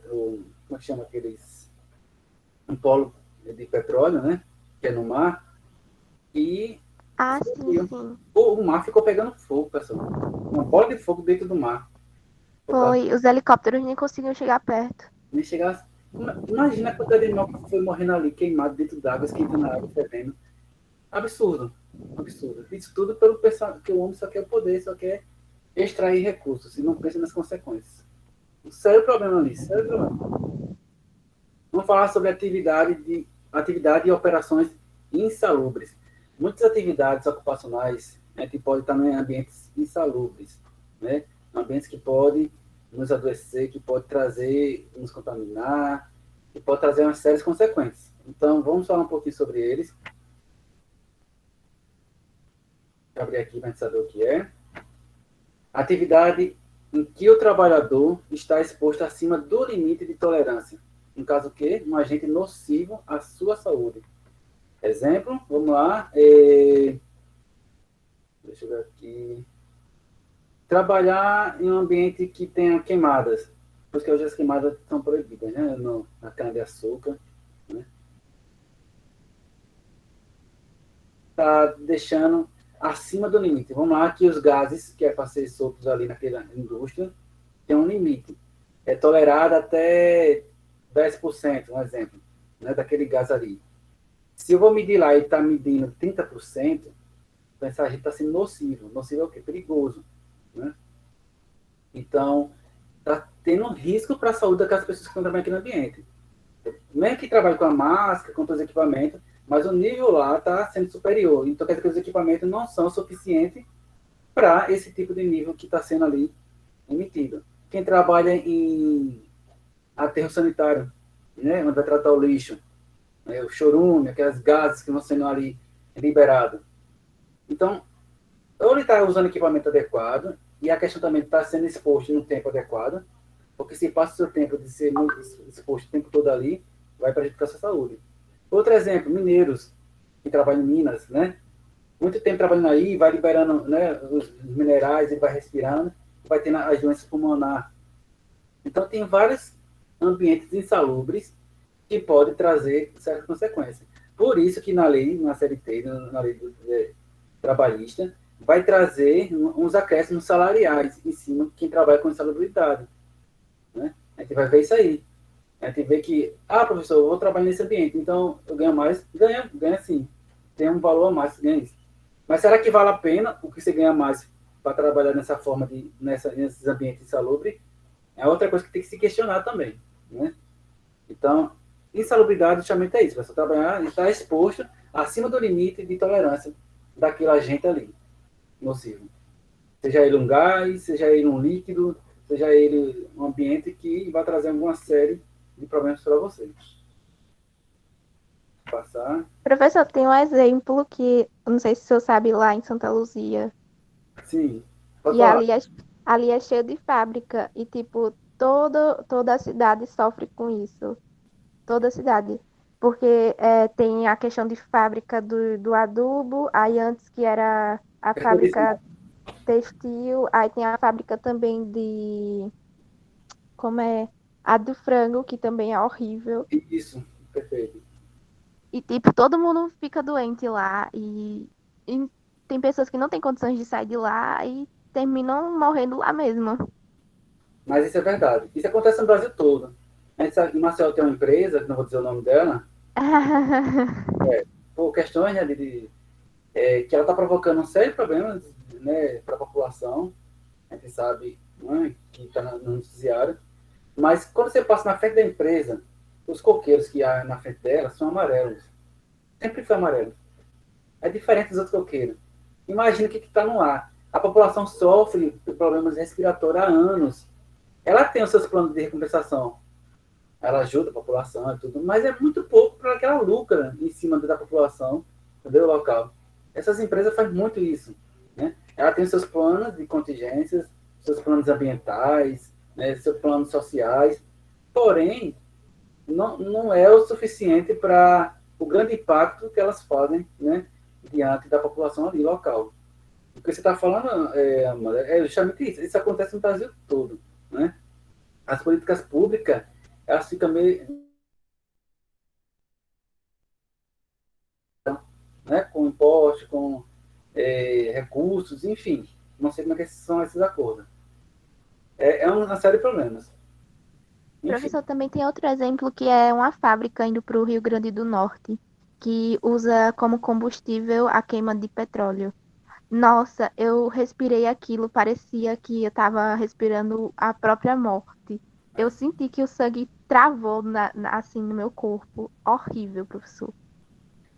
que chama aqueles, um polo de petróleo, né? Que é no mar, e Ah, sim, sim. o mar ficou pegando fogo, pessoal. Uma bola de fogo dentro do mar. Por causa Foi. Os helicópteros nem conseguiam chegar perto. nem chegar. Imagina a quantidade de animal que foi morrendo ali, queimado dentro d'água, esquentando a água, fervendo. Absurdo. Absurdo. Isso tudo pelo pensar que o homem só quer o poder, só quer extrair recursos e não pensa nas consequências. Um sério problema ali, sério problema. Vamos falar sobre atividade e operações insalubres. Muitas atividades ocupacionais, a gente pode estar em ambientes insalubres, né? Ambientes que podem nos adoecer, que pode trazer, nos contaminar, que pode trazer umas sérias consequências. Então, vamos falar um pouquinho sobre eles. Vou abrir aqui para a gente saber o que é. Atividade em que o trabalhador está exposto acima do limite de tolerância. No caso que um agente nocivo à sua saúde. Exemplo, vamos lá. Deixa eu ver aqui. Trabalhar em um ambiente que tenha queimadas. Porque hoje as queimadas são proibidas, né? Na cana-de-açúcar. Né? Está deixando acima do limite. Vamos lá, que os gases que é para ser soltos ali naquela indústria tem um limite. É tolerado até 10%, um exemplo, né, daquele gás ali. Se eu vou medir lá e está medindo 30%, pensar a gente está sendo nocivo. Nocivo é o quê? Perigoso. Né? Então, está tendo risco para a saúde daquelas pessoas que estão trabalhando aqui no ambiente. Mesmo que trabalhe com a máscara, com todos os equipamentos, mas o nível lá está sendo superior. Então, quer dizer que os equipamentos não são suficientes para esse tipo de nível que está sendo ali emitido. Quem trabalha em aterro sanitário, né, onde vai tratar o lixo, né, o chorume, aqueles gases que vão sendo ali liberados. Então, ou ele está usando equipamento adequado, e a questão também está sendo exposto no tempo adequado, porque se passa o seu tempo de ser muito exposto o tempo todo ali, vai prejudicar a sua saúde. Outro exemplo, mineiros que trabalham em minas, né? Muito tempo trabalhando aí, vai liberando, né, os minerais, e vai respirando, vai tendo as doenças pulmonares. Então, tem vários ambientes insalubres que podem trazer certas consequências. Por isso que na lei, na CLT, na lei trabalhista, vai trazer uns acréscimos salariais em cima de quem trabalha com insalubridade. Né? A gente vai ver isso aí. A gente vê que, professor, eu vou trabalhar nesse ambiente, então eu ganho mais. Ganha sim. Tem um valor a mais, ganha isso. Mas será que vale a pena o que você ganha mais para trabalhar nessa forma, nesses ambientes insalubres? É outra coisa que tem que se questionar também. Né? Então, insalubridade justamente é isso. Você trabalhar e estar exposto acima do limite de tolerância daquele agente ali, nocivo. Seja ele um gás, seja ele um líquido, seja ele um ambiente que vai trazer alguma série de problemas para você. Passar. Professor, tem um exemplo que, eu não sei se o senhor sabe, lá em Santa Luzia. Sim, pode E falar. ali é cheio de fábrica. E, tipo, toda a cidade sofre com isso. Toda a cidade. Porque tem a questão de fábrica do adubo, aí antes que era a fábrica textil, aí tem a fábrica também de, como é, a do frango, que também é horrível. Isso, perfeito. E, tipo, todo mundo fica doente lá. E tem pessoas que não têm condições de sair de lá e terminam morrendo lá mesmo. Mas isso é verdade. Isso acontece no Brasil todo. A gente sabe que em Marcel tem uma empresa, que não vou dizer o nome dela, por questões, né, que ela está provocando um sério problema, né, para a população. A gente sabe, né, que está no noticiário. Mas quando você passa na frente da empresa, os coqueiros que há na frente dela são amarelos. Sempre foi amarelo. É diferente dos outros coqueiros. Imagina o que está no ar. A população sofre de problemas respiratórios há anos. Ela tem os seus planos de recompensação. Ela ajuda a população e tudo, mas é muito pouco para que ela lucra em cima da população, do local. Essas empresas fazem muito isso. Né? Ela tem seus planos de contingências, seus planos ambientais, né, seus planos sociais, porém, não é o suficiente para o grande impacto que elas fazem, né, diante da população ali local. O que você está falando, Amanda, é justamente isso. Isso acontece no Brasil todo. Né? As políticas públicas, elas ficam meio, né, com impostos, com recursos, enfim. Não sei como é que são esses acordos. É uma série de problemas. Enfim, Professor, também tem outro exemplo que é uma fábrica indo para o Rio Grande do Norte, que usa como combustível a queima de petróleo. Nossa, eu respirei aquilo, parecia que eu estava respirando a própria morte. Eu senti que o sangue travou assim no meu corpo. Horrível, professor.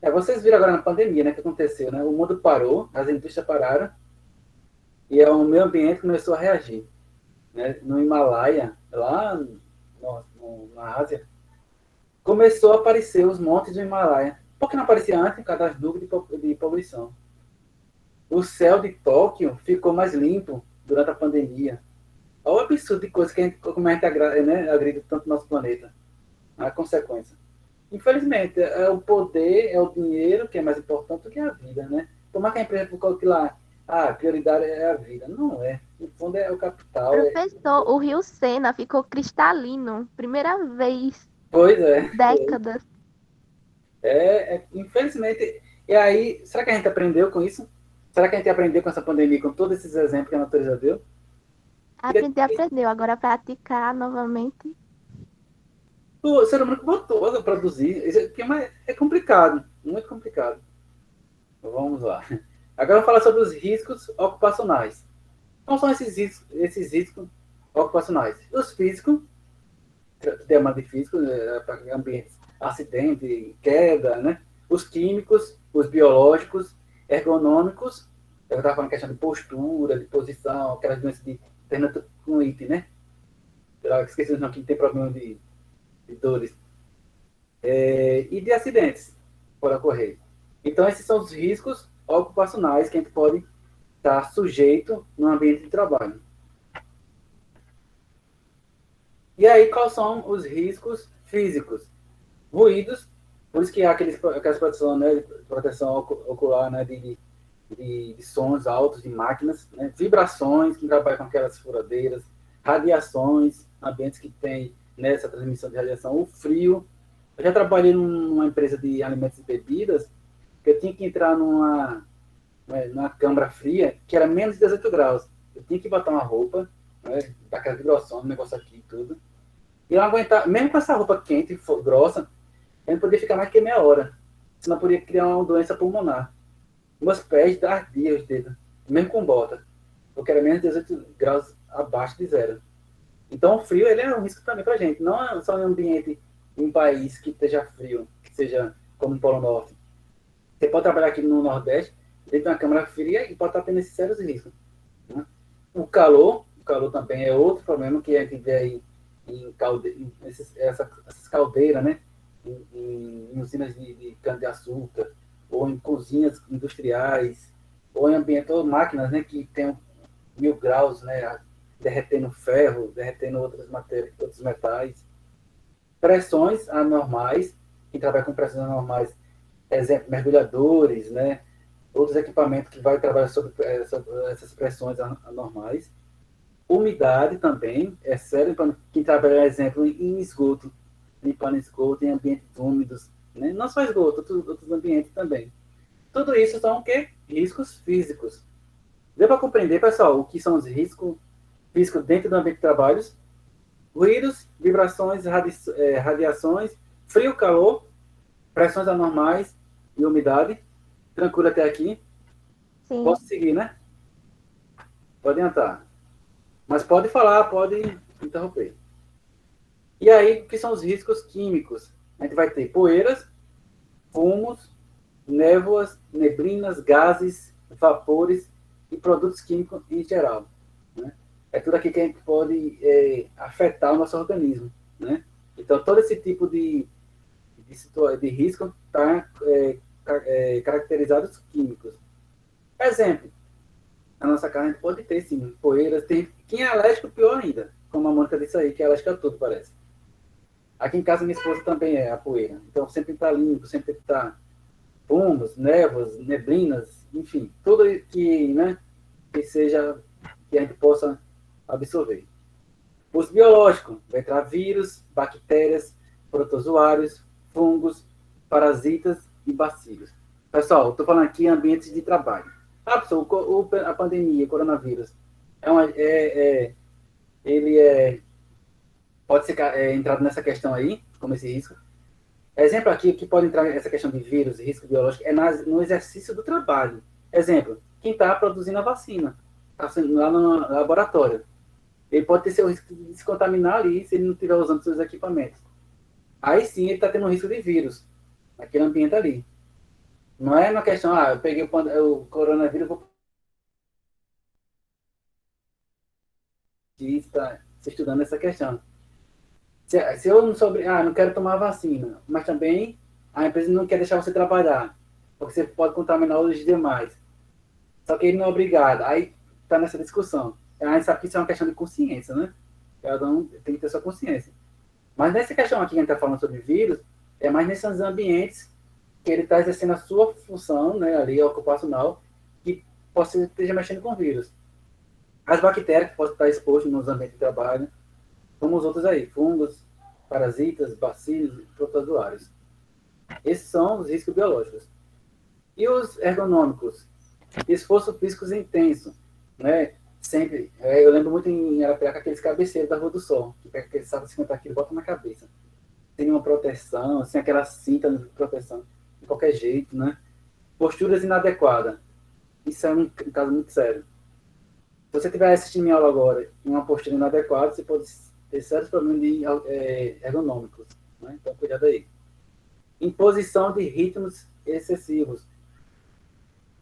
vocês viram agora na pandemia, né, que aconteceu, né? O mundo parou, as indústrias pararam e o meio ambiente começou a reagir. Né? No Himalaia, lá na Ásia, começou a aparecer os montes do Himalaia. Por que não aparecia antes? Por causa das nuvens de poluição. O céu de Tóquio ficou mais limpo durante a pandemia. Olha o absurdo de coisa que a gente, como a gente agride tanto no nosso planeta. A consequência. Infelizmente, é o poder, é o dinheiro que é mais importante do que a vida, né? Tomar que a empresa coloque lá, a prioridade é a vida. Não é. No fundo é o capital. Professor, o Rio Sena ficou cristalino. Primeira vez Pois é. em décadas. Infelizmente. E aí, será que a gente aprendeu com isso? Será que a gente aprendeu com essa pandemia, com todos esses exemplos que a natureza deu? Aprendeu. Agora praticar novamente. O ser humano que voltou a produzir. Isso aqui é complicado. Muito complicado. Vamos lá. Agora vamos falar sobre os riscos ocupacionais. Quais são esses riscos ocupacionais? Os físicos, demanda de físico, ambientes, acidente, queda, né? Os químicos, os biológicos, ergonômicos, eu estava falando questão de postura, de posição, aquelas doenças de tendinite, né? Eu esqueci o nome, que tem problema de dores. E de acidentes por ocorrer. Então, esses são os riscos ocupacionais que a gente pode estar sujeito no ambiente de trabalho. E aí, quais são os riscos físicos? Ruídos, por isso que há aquelas proteções, né, proteção ocular, né, de sons altos de máquinas, né, vibrações, que trabalham com aquelas furadeiras, radiações, ambientes que têm nessa transmissão de radiação, o frio. Eu já trabalhei numa empresa de alimentos e bebidas, que eu tinha que entrar numa câmara fria, que era menos de 18 graus. Eu tinha que botar uma roupa, né, daquela vibração, um negócio aqui e tudo. E eu não aguentava, mesmo com essa roupa quente, grossa, eu não podia ficar mais que meia hora. Senão eu podia criar uma doença pulmonar. Meus pés ardiam os dedos, mesmo com bota, porque era menos de 18 graus abaixo de zero. Então o frio ele é um risco também para a gente. Não é só em um ambiente, em um país que esteja frio, que seja como o Polo Norte. Você pode trabalhar aqui no Nordeste, dentro de uma câmara fria e pode estar tendo esses sérios riscos. Né? O calor também é outro problema que a gente vê aí essas caldeiras, né? Em usinas de cana-de-açúcar, ou em cozinhas industriais, ou em ambientes, ou máquinas, né, que tem 1000 graus, né, derretendo ferro, derretendo outras matérias, outros metais. Pressões anormais, quem trabalha com pressões anormais, exemplo, mergulhadores, né? Outros equipamentos que vai trabalhar sobre essas pressões anormais. Umidade também, é sério, para quem trabalha, exemplo, em esgoto, limpando esgoto em ambientes úmidos, né? Não só esgoto, outros ambientes também. Tudo isso são o quê? Riscos físicos. Deu para compreender, pessoal, o que são os riscos físicos dentro do ambiente de trabalho? Ruídos, vibrações, radiações, frio, calor, pressões anormais e umidade. Tranquilo até aqui? Sim. Posso seguir, né? Pode adiantar. Mas pode falar, pode interromper. E aí, o que são os riscos químicos? A gente vai ter poeiras, fumos, névoas, neblinas, gases, vapores e produtos químicos em geral. Né? É tudo aqui que a gente pode afetar o nosso organismo. Né? Então, todo esse tipo de risco está caracterizado os químicos. Exemplo, a nossa carne pode ter, sim, poeiras. Quem é alérgico, pior ainda. Como a Mônica disse aí, que é alérgica a tudo, parece. Aqui em casa, minha esposa também é a poeira. Então, sempre está limpo, sempre está fumos, névoas, neblinas, enfim, tudo que, né, que seja, que a gente possa absorver. Os biológicos, vai entrar vírus, bactérias, protozoários, fungos, parasitas e bacilos. Pessoal, estou falando aqui em ambientes de trabalho. Pessoal, a pandemia, o coronavírus, ele pode ser entrado nessa questão aí, como esse risco. Exemplo aqui que pode entrar essa questão de vírus e risco biológico é no exercício do trabalho. Exemplo, quem está produzindo a vacina, está lá no laboratório. Ele pode ter seu risco de se contaminar ali se ele não estiver usando seus equipamentos. Aí sim ele está tendo um risco de vírus naquele ambiente ali. Não é uma questão, eu peguei o coronavírus, vou estar estudando essa questão. Se eu não quero tomar vacina, mas também a empresa não quer deixar você trabalhar, porque você pode contaminar os demais. Só que ele não é obrigado. Aí está nessa discussão. A gente sabe que isso é uma questão de consciência, né? Cada um tem que ter sua consciência. Mas nessa questão aqui que a gente está falando sobre vírus, é mais nesses ambientes que ele está exercendo a sua função, né, ali, ocupacional, que possa esteja mexendo com vírus. As bactérias que podem estar expostas nos ambientes de trabalho, como os outros aí, fungos, parasitas, bacilos, protozoários. Esses são os riscos biológicos. E os ergonômicos? Esforço físico intenso, né? Sempre. Eu lembro muito em Arapiraca aqueles cabeceiros da Rua do Sol, que pega aquele saco de 50 quilos e bota na cabeça. Sem uma proteção, sem aquela cinta de proteção, de qualquer jeito, né? Posturas inadequadas. Isso é um caso muito sério. Se você estiver assistindo minha aula agora em uma postura inadequada, você pode ter sérios problemas ergonômicos. Né? Então, cuidado aí. Imposição de ritmos excessivos.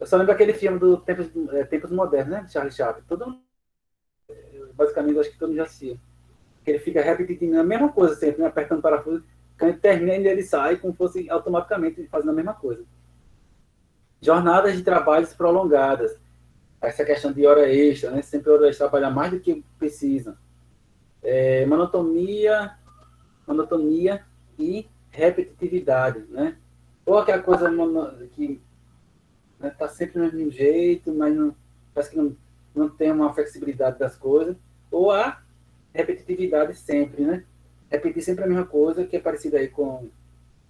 Eu só lembro aquele filme do Tempos Modernos, né? De Charlie Chaplin. Basicamente, eu acho que todo mundo já assistiu. Que ele fica repetindo a mesma coisa sempre, né? Apertando o parafuso. Quando ele termina, ele sai como se fosse automaticamente fazendo a mesma coisa. Jornadas de trabalhos prolongadas. Essa questão de hora extra, né? Sempre hora extra, trabalhar mais do que precisa. Monotonia e repetitividade, né? Ou aquela coisa que tá sempre do mesmo jeito, mas parece que não tem uma flexibilidade das coisas, ou a repetitividade sempre, né? Repetir sempre a mesma coisa, que é parecida aí com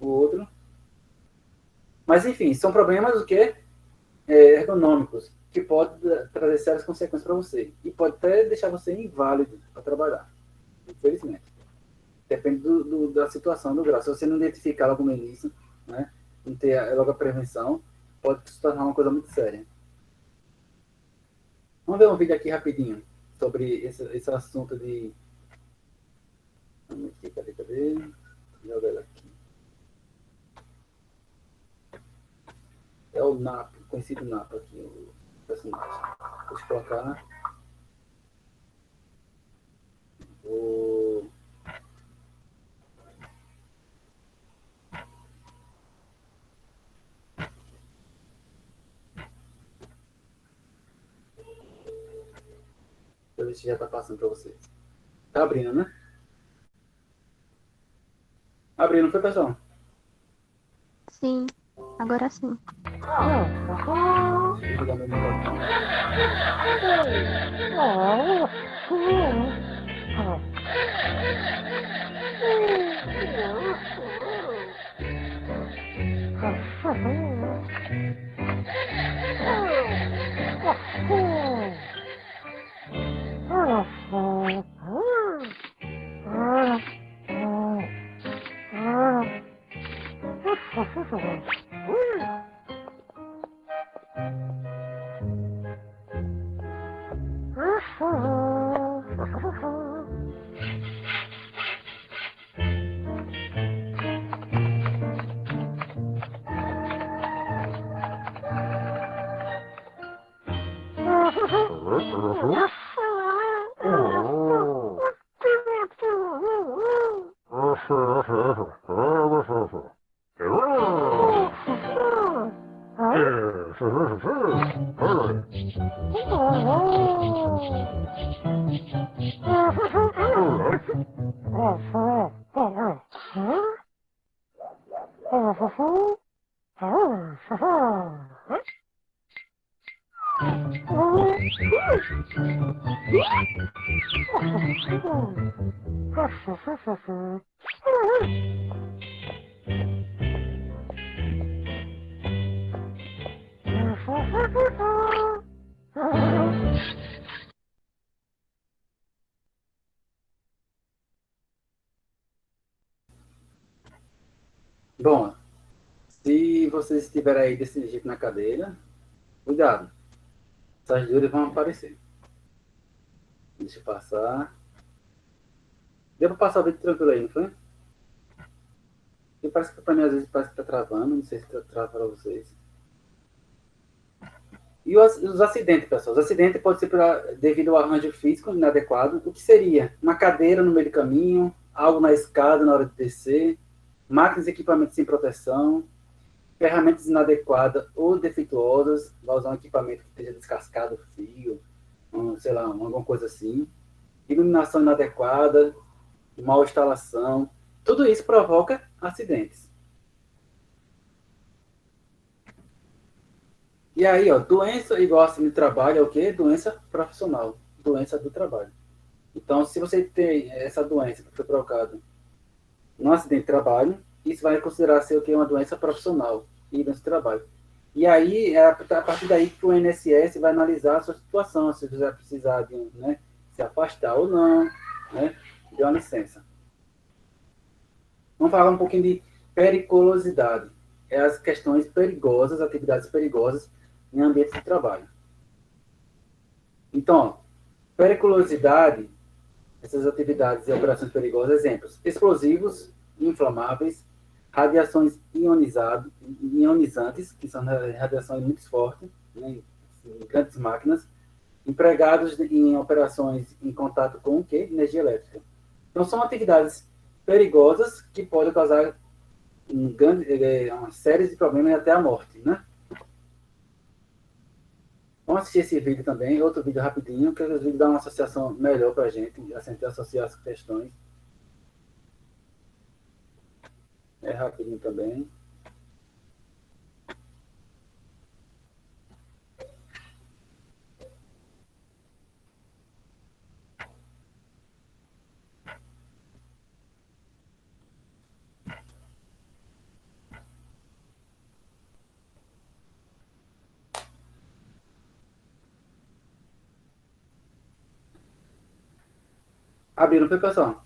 o outro. Mas, enfim, são problemas o quê? Ergonômicos, que pode trazer sérias consequências para você. E pode até deixar você inválido para trabalhar, infelizmente. Depende da situação, do grau. Se você não identificar logo no início, né? Não ter logo a prevenção, pode se tornar uma coisa muito séria. Vamos ver um vídeo aqui rapidinho sobre esse assunto de... Cadê? Joga ela aqui. É o Napa, conhecido Napa aqui, o personagem. Deixa eu colocar. Deixa eu ver se já está passando para vocês. Tá abrindo, né? Abrindo, não foi, pessoal? Sim, agora sim. Vou pegar meu microfone. Bom, se vocês estiverem aí desse jeito na cadeira, cuidado. Essas dúvidas vão aparecer. Deixa eu passar. Deu para passar o vídeo tranquilo aí, não foi? E parece que para mim às vezes parece que está travando, não sei se está travando para vocês. E os acidentes, pessoal? Os acidentes podem ser devido ao arranjo físico inadequado. O que seria? Uma cadeira no meio do caminho, algo na escada na hora de descer, máquinas e equipamentos sem proteção, ferramentas inadequadas ou defeituosas, vai usar um equipamento que esteja descascado, fio, sei lá, alguma coisa assim, iluminação inadequada, mal instalação, tudo isso provoca acidentes. E aí, ó, doença igual acidente de trabalho é o quê? Doença profissional, doença do trabalho. Então, se você tem essa doença que foi provocada no acidente de trabalho, isso vai considerar ser o que? Uma doença profissional e doença de trabalho. E aí, é a partir daí que o INSS vai analisar a sua situação, se você vai precisar de né, se afastar ou não, né, de uma licença. Vamos falar um pouquinho de periculosidade. É as questões perigosas, atividades perigosas em ambientes de trabalho. Então, periculosidade, essas atividades e operações perigosas, exemplos, explosivos, inflamáveis, radiações ionizantes, que são radiações muito fortes, né, em grandes máquinas, empregados em operações em contato com o quê? Energia elétrica. Então, são atividades perigosas que podem causar uma série de problemas e até a morte, né? Vamos assistir esse vídeo também, outro vídeo rapidinho, que os vídeos dão uma associação melhor para a gente associar as questões. É rapidinho também. Abriram, foi, pessoal?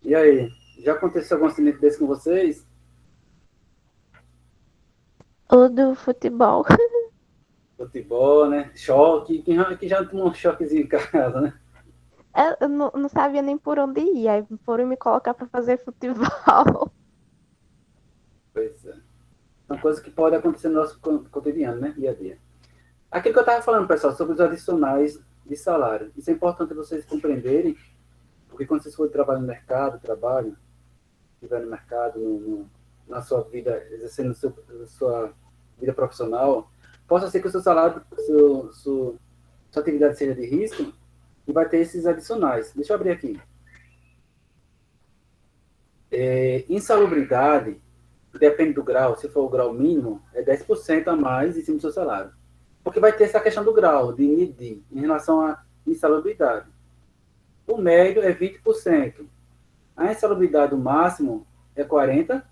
E aí, já aconteceu algum acidente desse com vocês? O do futebol. Futebol, né? Choque. Quem já tomou um choquezinho em casa, né? Eu não sabia nem por onde ir. Aí foram me colocar pra fazer futebol. Pois é. Uma coisa que pode acontecer no nosso cotidiano, né? Dia a dia. Aquilo que eu estava falando, pessoal, sobre os adicionais de salário. Isso é importante vocês compreenderem, porque quando vocês forem trabalhar no mercado, estiver no mercado, na sua vida, exercendo a sua vida profissional, possa ser que o seu salário, sua atividade seja de risco e vai ter esses adicionais. Deixa eu abrir aqui. Insalubridade, depende do grau, se for o grau mínimo, é 10% a mais em cima do seu salário. Porque vai ter essa questão do grau, de medir, em relação à insalubridade. O médio é 20%. A insalubridade, o máximo, é 40%.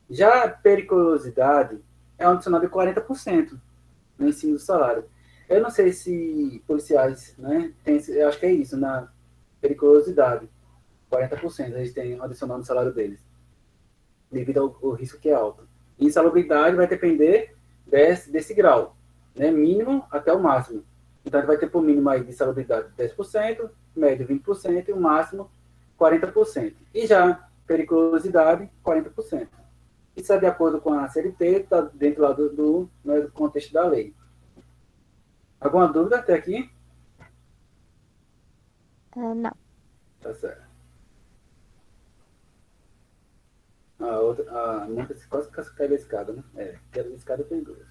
Já a periculosidade é um adicional de 40% em cima do salário. Eu não sei se policiais, né, eu acho que é isso, na periculosidade. 40% eles têm um adicional no salário deles, devido ao risco que é alto. Insalubridade vai depender desse grau, né, mínimo até o máximo. Então, vai ter por mínimo aí de insalubridade 10%, médio 20% e o máximo 40%. E já periculosidade, 40%. Isso é de acordo com a CLT, está dentro lá do contexto da lei. Alguma dúvida até aqui? Não. Tá certo. A outra, nunca quase caiu a escada, né? Queda de escada perigosa.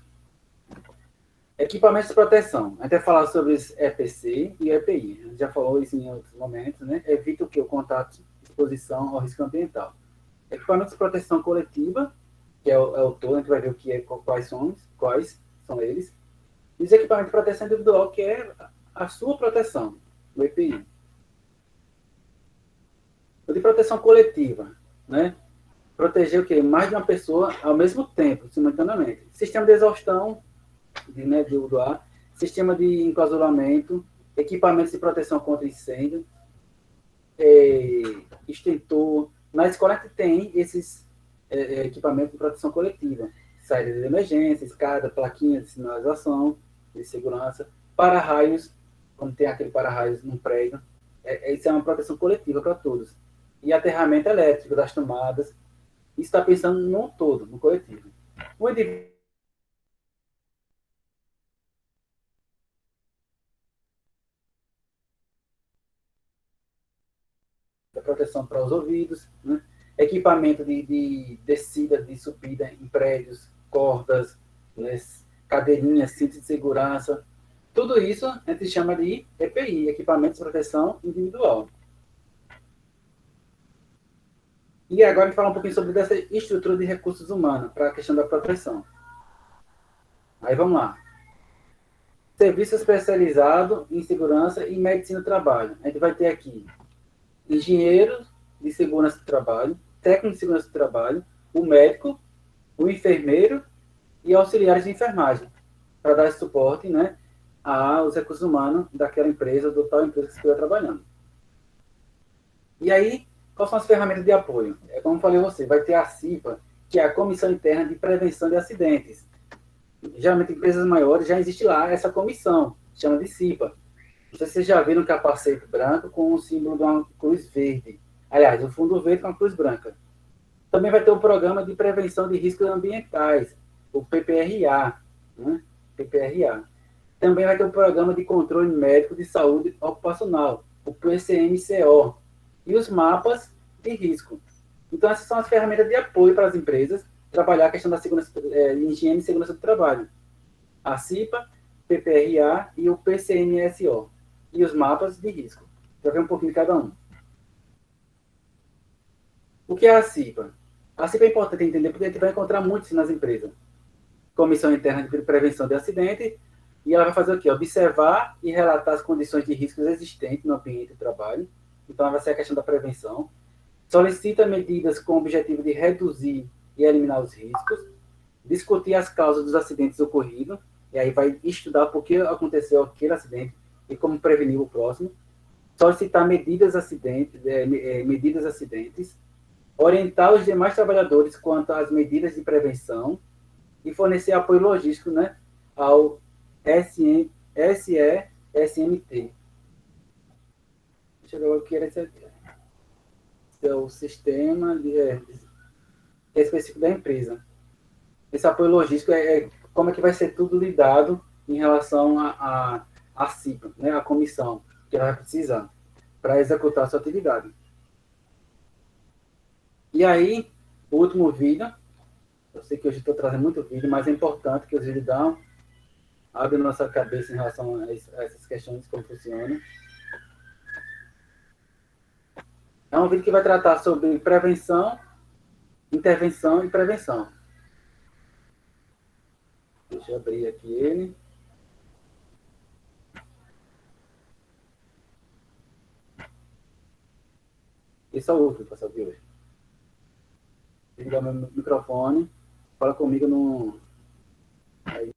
Equipamentos de proteção. A gente vai falar sobre EPC e EPI. A gente já falou isso em outros momentos, né? Evita o que? O contato, exposição ao risco ambiental. Equipamentos de proteção coletiva, que é o todo, a gente vai ver o que é, quais são eles. E os equipamentos de proteção individual, que é a sua proteção, o EPI. O de proteção coletiva, né? Proteger o quê? Mais de uma pessoa ao mesmo tempo, simultaneamente. Sistema de exaustão do ar, sistema de encasulamento, equipamentos de proteção contra incêndio, extintor. Na escola a gente tem esses equipamentos de proteção coletiva. Saída de emergência, escada, plaquinha de sinalização, de segurança, para-raios, quando tem aquele para-raios num prédio. Isso é uma proteção coletiva para todos. E aterramento elétrico das tomadas. Isso está pensando no todo, no coletivo. O indivíduo da proteção para os ouvidos, né? Equipamento de descida, de subida em prédios, cordas, né? Cadeirinhas, cintos de segurança. Tudo isso a gente chama de EPI, Equipamentos de Proteção Individual. E agora a gente fala um pouquinho sobre essa estrutura de recursos humanos para a questão da proteção. Aí vamos lá. Serviço especializado em segurança e medicina do trabalho. A gente vai ter aqui engenheiros de segurança do trabalho, técnico de segurança do trabalho, o médico, o enfermeiro e auxiliares de enfermagem, para dar esse suporte, né, aos recursos humanos daquela empresa, do tal empresa que você estiver trabalhando. E aí, quais são as ferramentas de apoio? Como eu falei a você, vai ter a CIPA, que é a Comissão Interna de Prevenção de Acidentes. Geralmente, em empresas maiores, já existe lá essa comissão, chama de CIPA. Não sei se vocês já viram um capacete branco com o símbolo de uma cruz verde. Aliás, o fundo verde com a cruz branca. Também vai ter o Programa de Prevenção de Riscos Ambientais, o PPRA. Né? PPRA. Também vai ter o Programa de Controle Médico de Saúde Ocupacional, o PCMCO. E os mapas de risco. Então, essas são as ferramentas de apoio para as empresas trabalhar a questão da segurança, higiene e segurança do trabalho. A CIPA, PPRA e o PCMSO. E os mapas de risco. Já ver um pouquinho de cada um. O que é a CIPA? A CIPA é importante entender porque a gente vai encontrar muitos nas empresas. Comissão Interna de Prevenção de Acidente, e ela vai fazer o quê? Observar e relatar as condições de riscos existentes no ambiente de trabalho. Então, vai ser a questão da prevenção. Solicita medidas com o objetivo de reduzir e eliminar os riscos. Discutir as causas dos acidentes ocorridos. E aí vai estudar por que aconteceu aquele acidente e como prevenir o próximo. Solicitar medidas acidentes. Orientar os demais trabalhadores quanto às medidas de prevenção. E fornecer apoio logístico, né, ao SESMT. Deixa eu ver o que era esse aqui. Esse é o sistema específico da empresa. Esse apoio logístico é como é que vai ser tudo lidado em relação à CIPA, né, a comissão que ela vai precisar para executar a sua atividade. E aí, o último vídeo, eu sei que hoje estou trazendo muito vídeo, mas é importante que os vídeos abrem nossa cabeça em relação a essas questões, como funciona. É um vídeo que vai tratar sobre prevenção, intervenção e prevenção. Deixa eu abrir aqui ele. Esse é o último pessoal de hoje. Vou ligar meu microfone. Fala comigo no... Aí.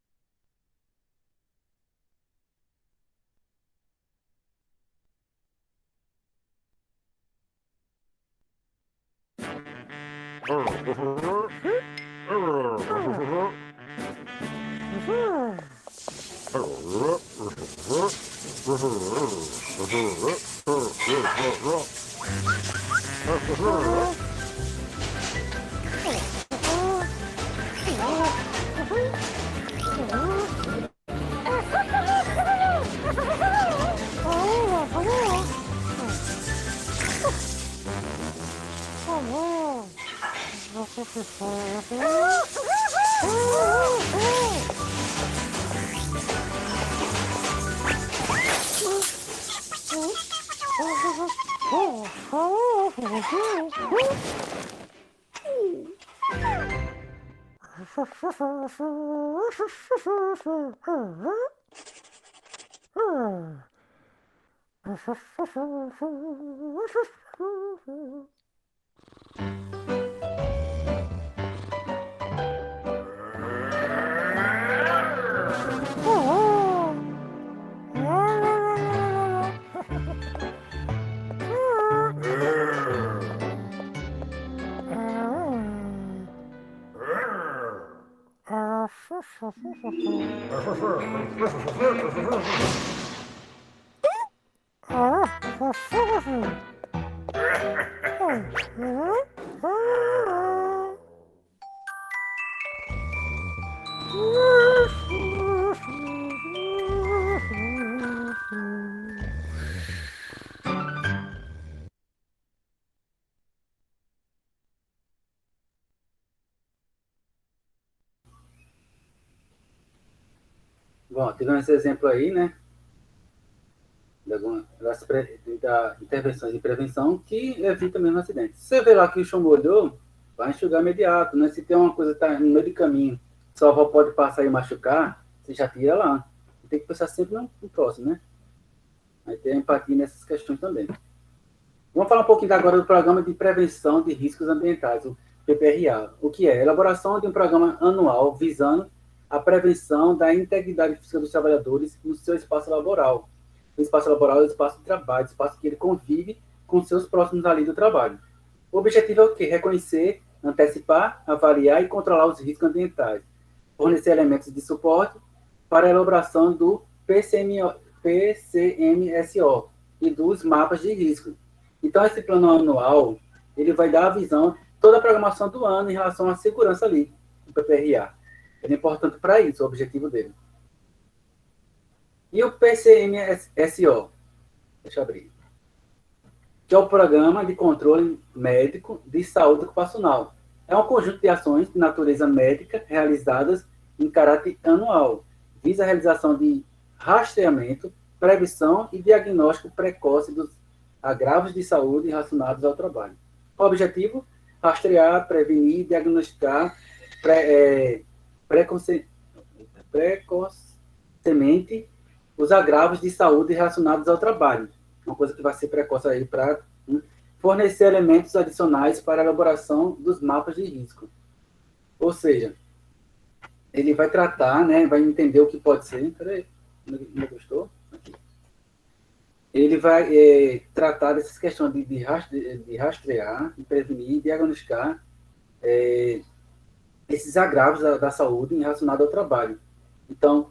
Bom, tivemos esse exemplo aí, né? Da intervenções de prevenção que evita mesmo acidentes. Se você vê lá que o chão molhou, vai enxugar imediato, né? Se tem uma coisa que está no meio do caminho, sua avó pode passar e machucar, você já tira lá. Tem que pensar sempre no próximo, né? Aí tem empatia nessas questões também. Vamos falar um pouquinho agora do Programa de Prevenção de Riscos Ambientais, o PPRA. O que é? A elaboração de um programa anual visando a prevenção da integridade física dos trabalhadores no seu espaço laboral. O espaço laboral é o espaço de trabalho, o espaço que ele convive com seus próximos ali do trabalho. O objetivo é o quê? Reconhecer, antecipar, avaliar e controlar os riscos ambientais. Fornecer elementos de suporte para a elaboração do PCMSO e dos mapas de risco. Então, esse plano anual, ele vai dar a visão, toda a programação do ano em relação à segurança ali, do PPRA. Ele é importante para isso, o objetivo dele. E o PCMSO, deixa eu abrir, que é o Programa de Controle Médico de Saúde Ocupacional. É um conjunto de ações de natureza médica realizadas em caráter anual. Visa a realização de rastreamento, prevenção e diagnóstico precoce dos agravos de saúde relacionados ao trabalho. O objetivo? Rastrear, prevenir, diagnosticar precocemente os agravos de saúde relacionados ao trabalho. Uma coisa que vai ser precoce aí para fornecer elementos adicionais para a elaboração dos mapas de risco. Ou seja, ele vai tratar, né, vai entender o que pode ser. Peraí, não gostou? Aqui. Ele vai tratar dessas questões de rastrear, de prevenir, diagnosticar esses agravos da saúde relacionados ao trabalho. Então,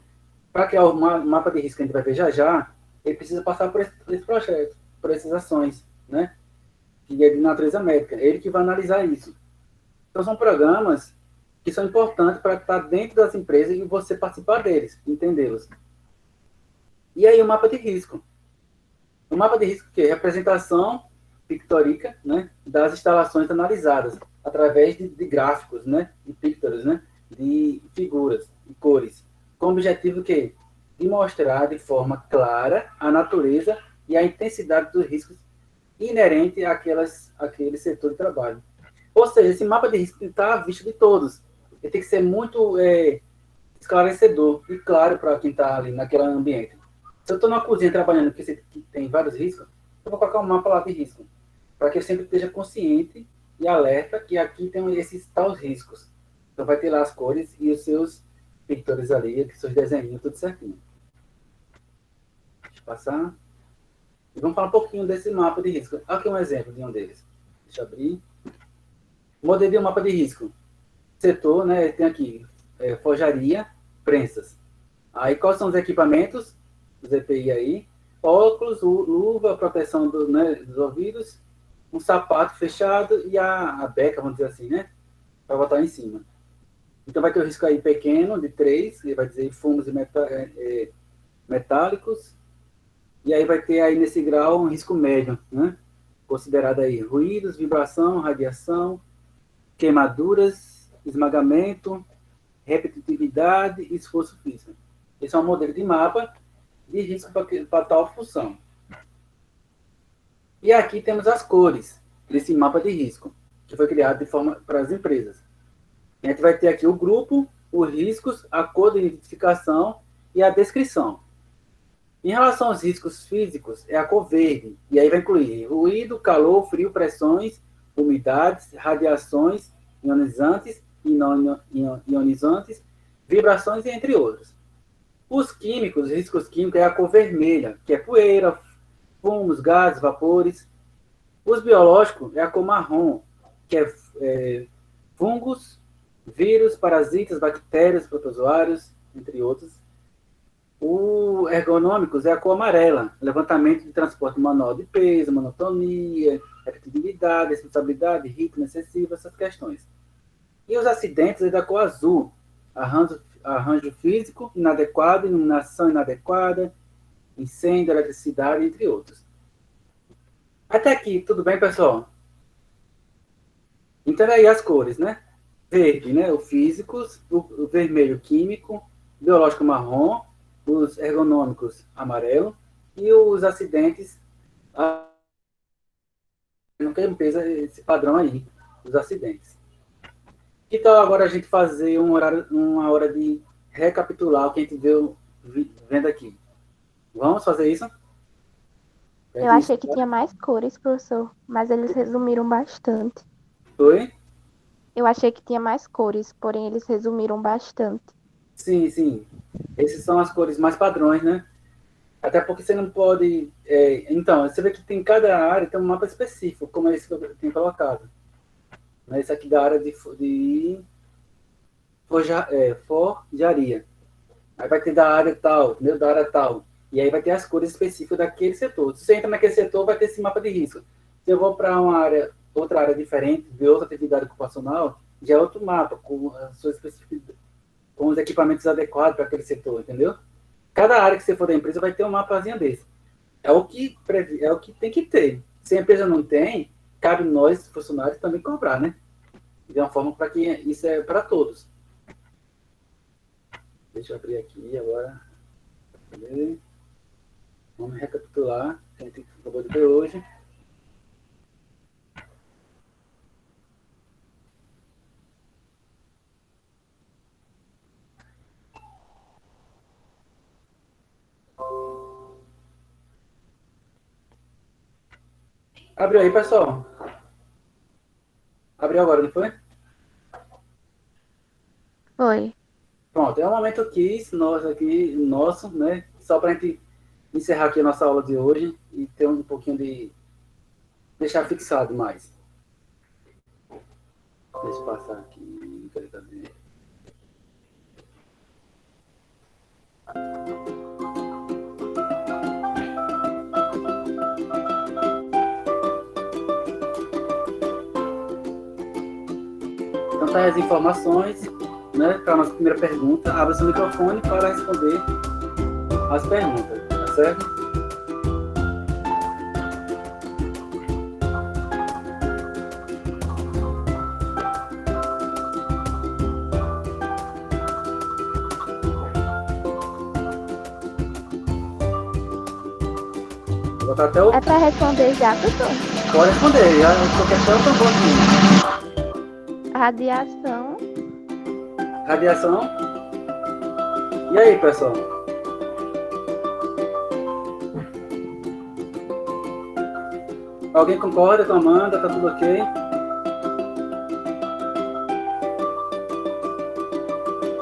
para criar o mapa de risco que a gente vai ver já, ele precisa passar por esse projeto, por essas ações, né? Que é de natureza médica. É ele que vai analisar isso. Então, são programas que são importantes para estar dentro das empresas e você participar deles, entendê-los. E aí, o mapa de risco. O mapa de risco que é representação pictórica, né, das instalações analisadas, através de gráficos, né, de pictores, né, de figuras, de cores, com o objetivo que de mostrar de forma clara a natureza e a intensidade dos riscos inerentes àquele setor de trabalho. Ou seja, esse mapa de risco está à vista de todos. Ele tem que ser muito esclarecedor e claro para quem está ali naquele ambiente. Se eu estou na cozinha trabalhando que tem vários riscos, eu vou colocar um mapa lá de risco, para que eu sempre esteja consciente e alerta que aqui tem esses tais riscos. Então vai ter lá as cores e os seus pictores ali, os seus desenhos, tudo certinho. Deixa eu passar. E vamos falar um pouquinho desse mapa de risco. Aqui um exemplo de um deles. Deixa eu abrir. Modelo de um mapa de risco. Setor, né, tem aqui forjaria, prensas. Aí quais são os equipamentos? Os EPI aí. Óculos, luva, proteção dos ouvidos, um sapato fechado e a beca, vamos dizer assim, né? Para botar em cima. Então vai ter o risco aí pequeno, de 3, ele vai dizer fumos e metálicos. E aí vai ter aí nesse grau um risco médio, né? Considerado aí ruídos, vibração, radiação, queimaduras, esmagamento, repetitividade e esforço físico. Esse é um modelo de mapa de risco para tal função. E aqui temos as cores desse mapa de risco, que foi criado de forma para as empresas. A gente vai ter aqui o grupo, os riscos, a cor de identificação e a descrição. Em relação aos riscos físicos, é a cor verde, e aí vai incluir ruído, calor, frio, pressões, umidades, radiações ionizantes e não ionizantes, vibrações, entre outros. Os químicos, os riscos químicos, é a cor vermelha, que é poeira, fumos, gases, vapores. Os biológicos é a cor marrom, que é fungos, vírus, parasitas, bactérias, protozoários, entre outros. O ergonômicos é a cor amarela, levantamento de transporte manual de peso, monotonia, repetibilidade, responsabilidade, ritmo excessivo, essas questões. E os acidentes é da cor azul, arranjo físico inadequado, iluminação inadequada, incêndio, eletricidade, entre outros. Até aqui, tudo bem, pessoal? Então, aí as cores, né? Verde, né? O físicos, o vermelho químico, biológico marrom, os ergonômicos amarelo e os acidentes, não tem esse padrão aí, os acidentes. Que tal agora a gente fazer uma hora de recapitular o que a gente viu vendo aqui? Vamos fazer isso? Eu achei que tinha mais cores, professor, mas eles resumiram bastante. Foi? Eu achei que tinha mais cores, porém eles resumiram bastante. Sim, sim. Essas são as cores mais padrões, né? Até porque você não pode... então, você vê que tem cada área, tem um mapa específico, como é esse que eu tenho colocado. Esse aqui da área de forjaria. Aí vai ter da área tal, da área tal. E aí vai ter as cores específicas daquele setor. Se você entra naquele setor, vai ter esse mapa de risco. Se eu vou para outra área diferente, de outra atividade ocupacional, já é outro mapa, com as suas especificidades, com os equipamentos adequados para aquele setor, entendeu? Cada área que você for da empresa vai ter um mapazinho desse. É o que tem que ter. Se a empresa não tem, cabe nós, funcionários, também cobrar, né? De uma forma para que isso é para todos. Deixa eu abrir aqui agora. Vamos recapitular o que a gente acabou de ver hoje. Abriu aí, pessoal? Abriu agora, não foi? Foi. Pronto, é um momento nosso, né? Só para a gente encerrar aqui a nossa aula de hoje e ter um pouquinho de... deixar fixado mais. Deixa eu passar aqui. Cadê? Então, tá aí as informações, né, para a nossa primeira pergunta. Abra seu microfone para responder as perguntas, tá certo? Vou botar até o... É para responder já, professor? Pode responder, já qualquer coisa eu tô aqui. Radiação. Radiação. E aí, pessoal? Alguém concorda com a Amanda? Tá tudo ok?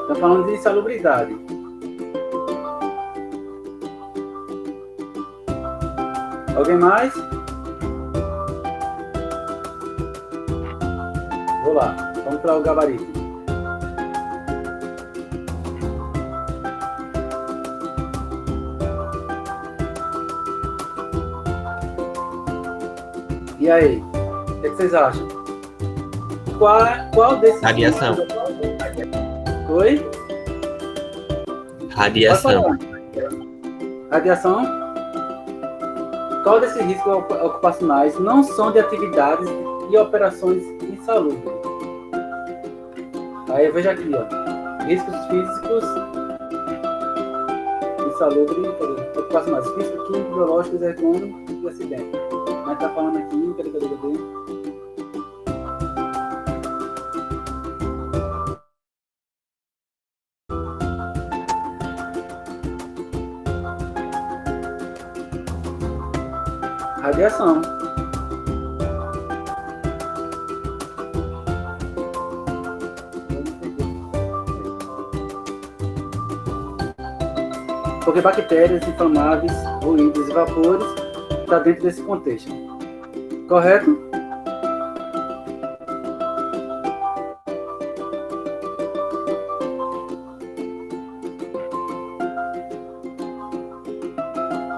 Estamos falando de insalubridade. Alguém mais? Vou lá. Vamos para o gabarito. E aí? O que vocês acham? Qual desses... Radiação. Oi? Radiação. Radiação? Qual desses riscos ocupacionais não são de atividades e operações insalubres? Aí veja aqui, ó. Riscos físicos insalubres, ocupacionais, físico, químico, biológicos, ergonômicos e acidente. Mas tá falando aqui, cadê? Radiação. Porque bactérias inflamáveis, ruídos e vapores está dentro desse contexto. Correto?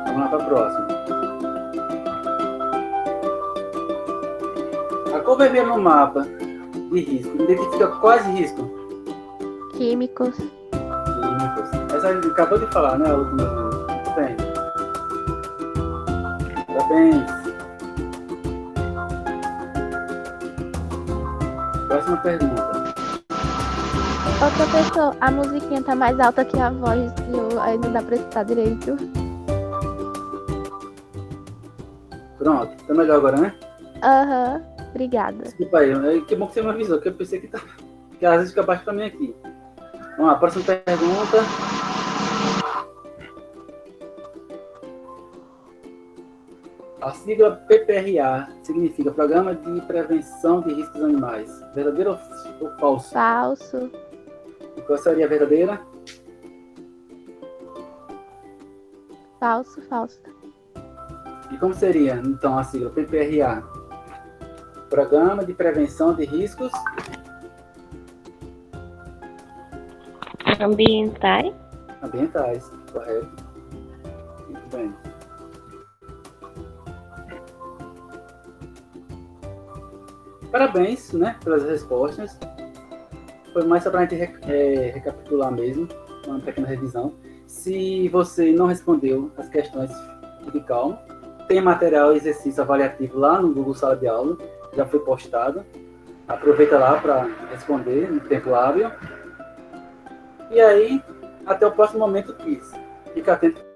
Vamos lá para a próxima. A cor vermelha no mapa de risco identifica quais riscos? Químicos. Químicos. Essa a gente acabou de falar, né? A última vez. Muito bem. Parabéns. Próxima pergunta. Ô, professor, a musiquinha tá mais alta que a voz e aí não dá pra escutar direito. Pronto. Tá melhor agora, né? Aham, obrigada. Desculpa aí. Que bom que você me avisou, que eu pensei que tava... Que às vezes fica baixo pra mim aqui. Vamos lá, próxima pergunta. A sigla PPRA significa Programa de Prevenção de Riscos Animais. Verdadeiro ou falso? Falso. E qual seria a verdadeira? Falso. E como seria, então, a sigla PPRA? Programa de Prevenção de Riscos Ambientais. Ambientais. Correto. Muito bem. Parabéns, né, pelas respostas. Foi mais só para a gente recapitular mesmo, uma pequena revisão. Se você não respondeu as questões, fique calmo. Tem material e exercício avaliativo lá no Google Sala de Aula, já foi postado. Aproveita lá para responder no tempo hábil. E aí, até o próximo momento quiz. Fica atento.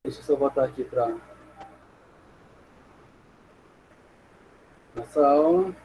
Deixa eu só voltar aqui para nossa aula.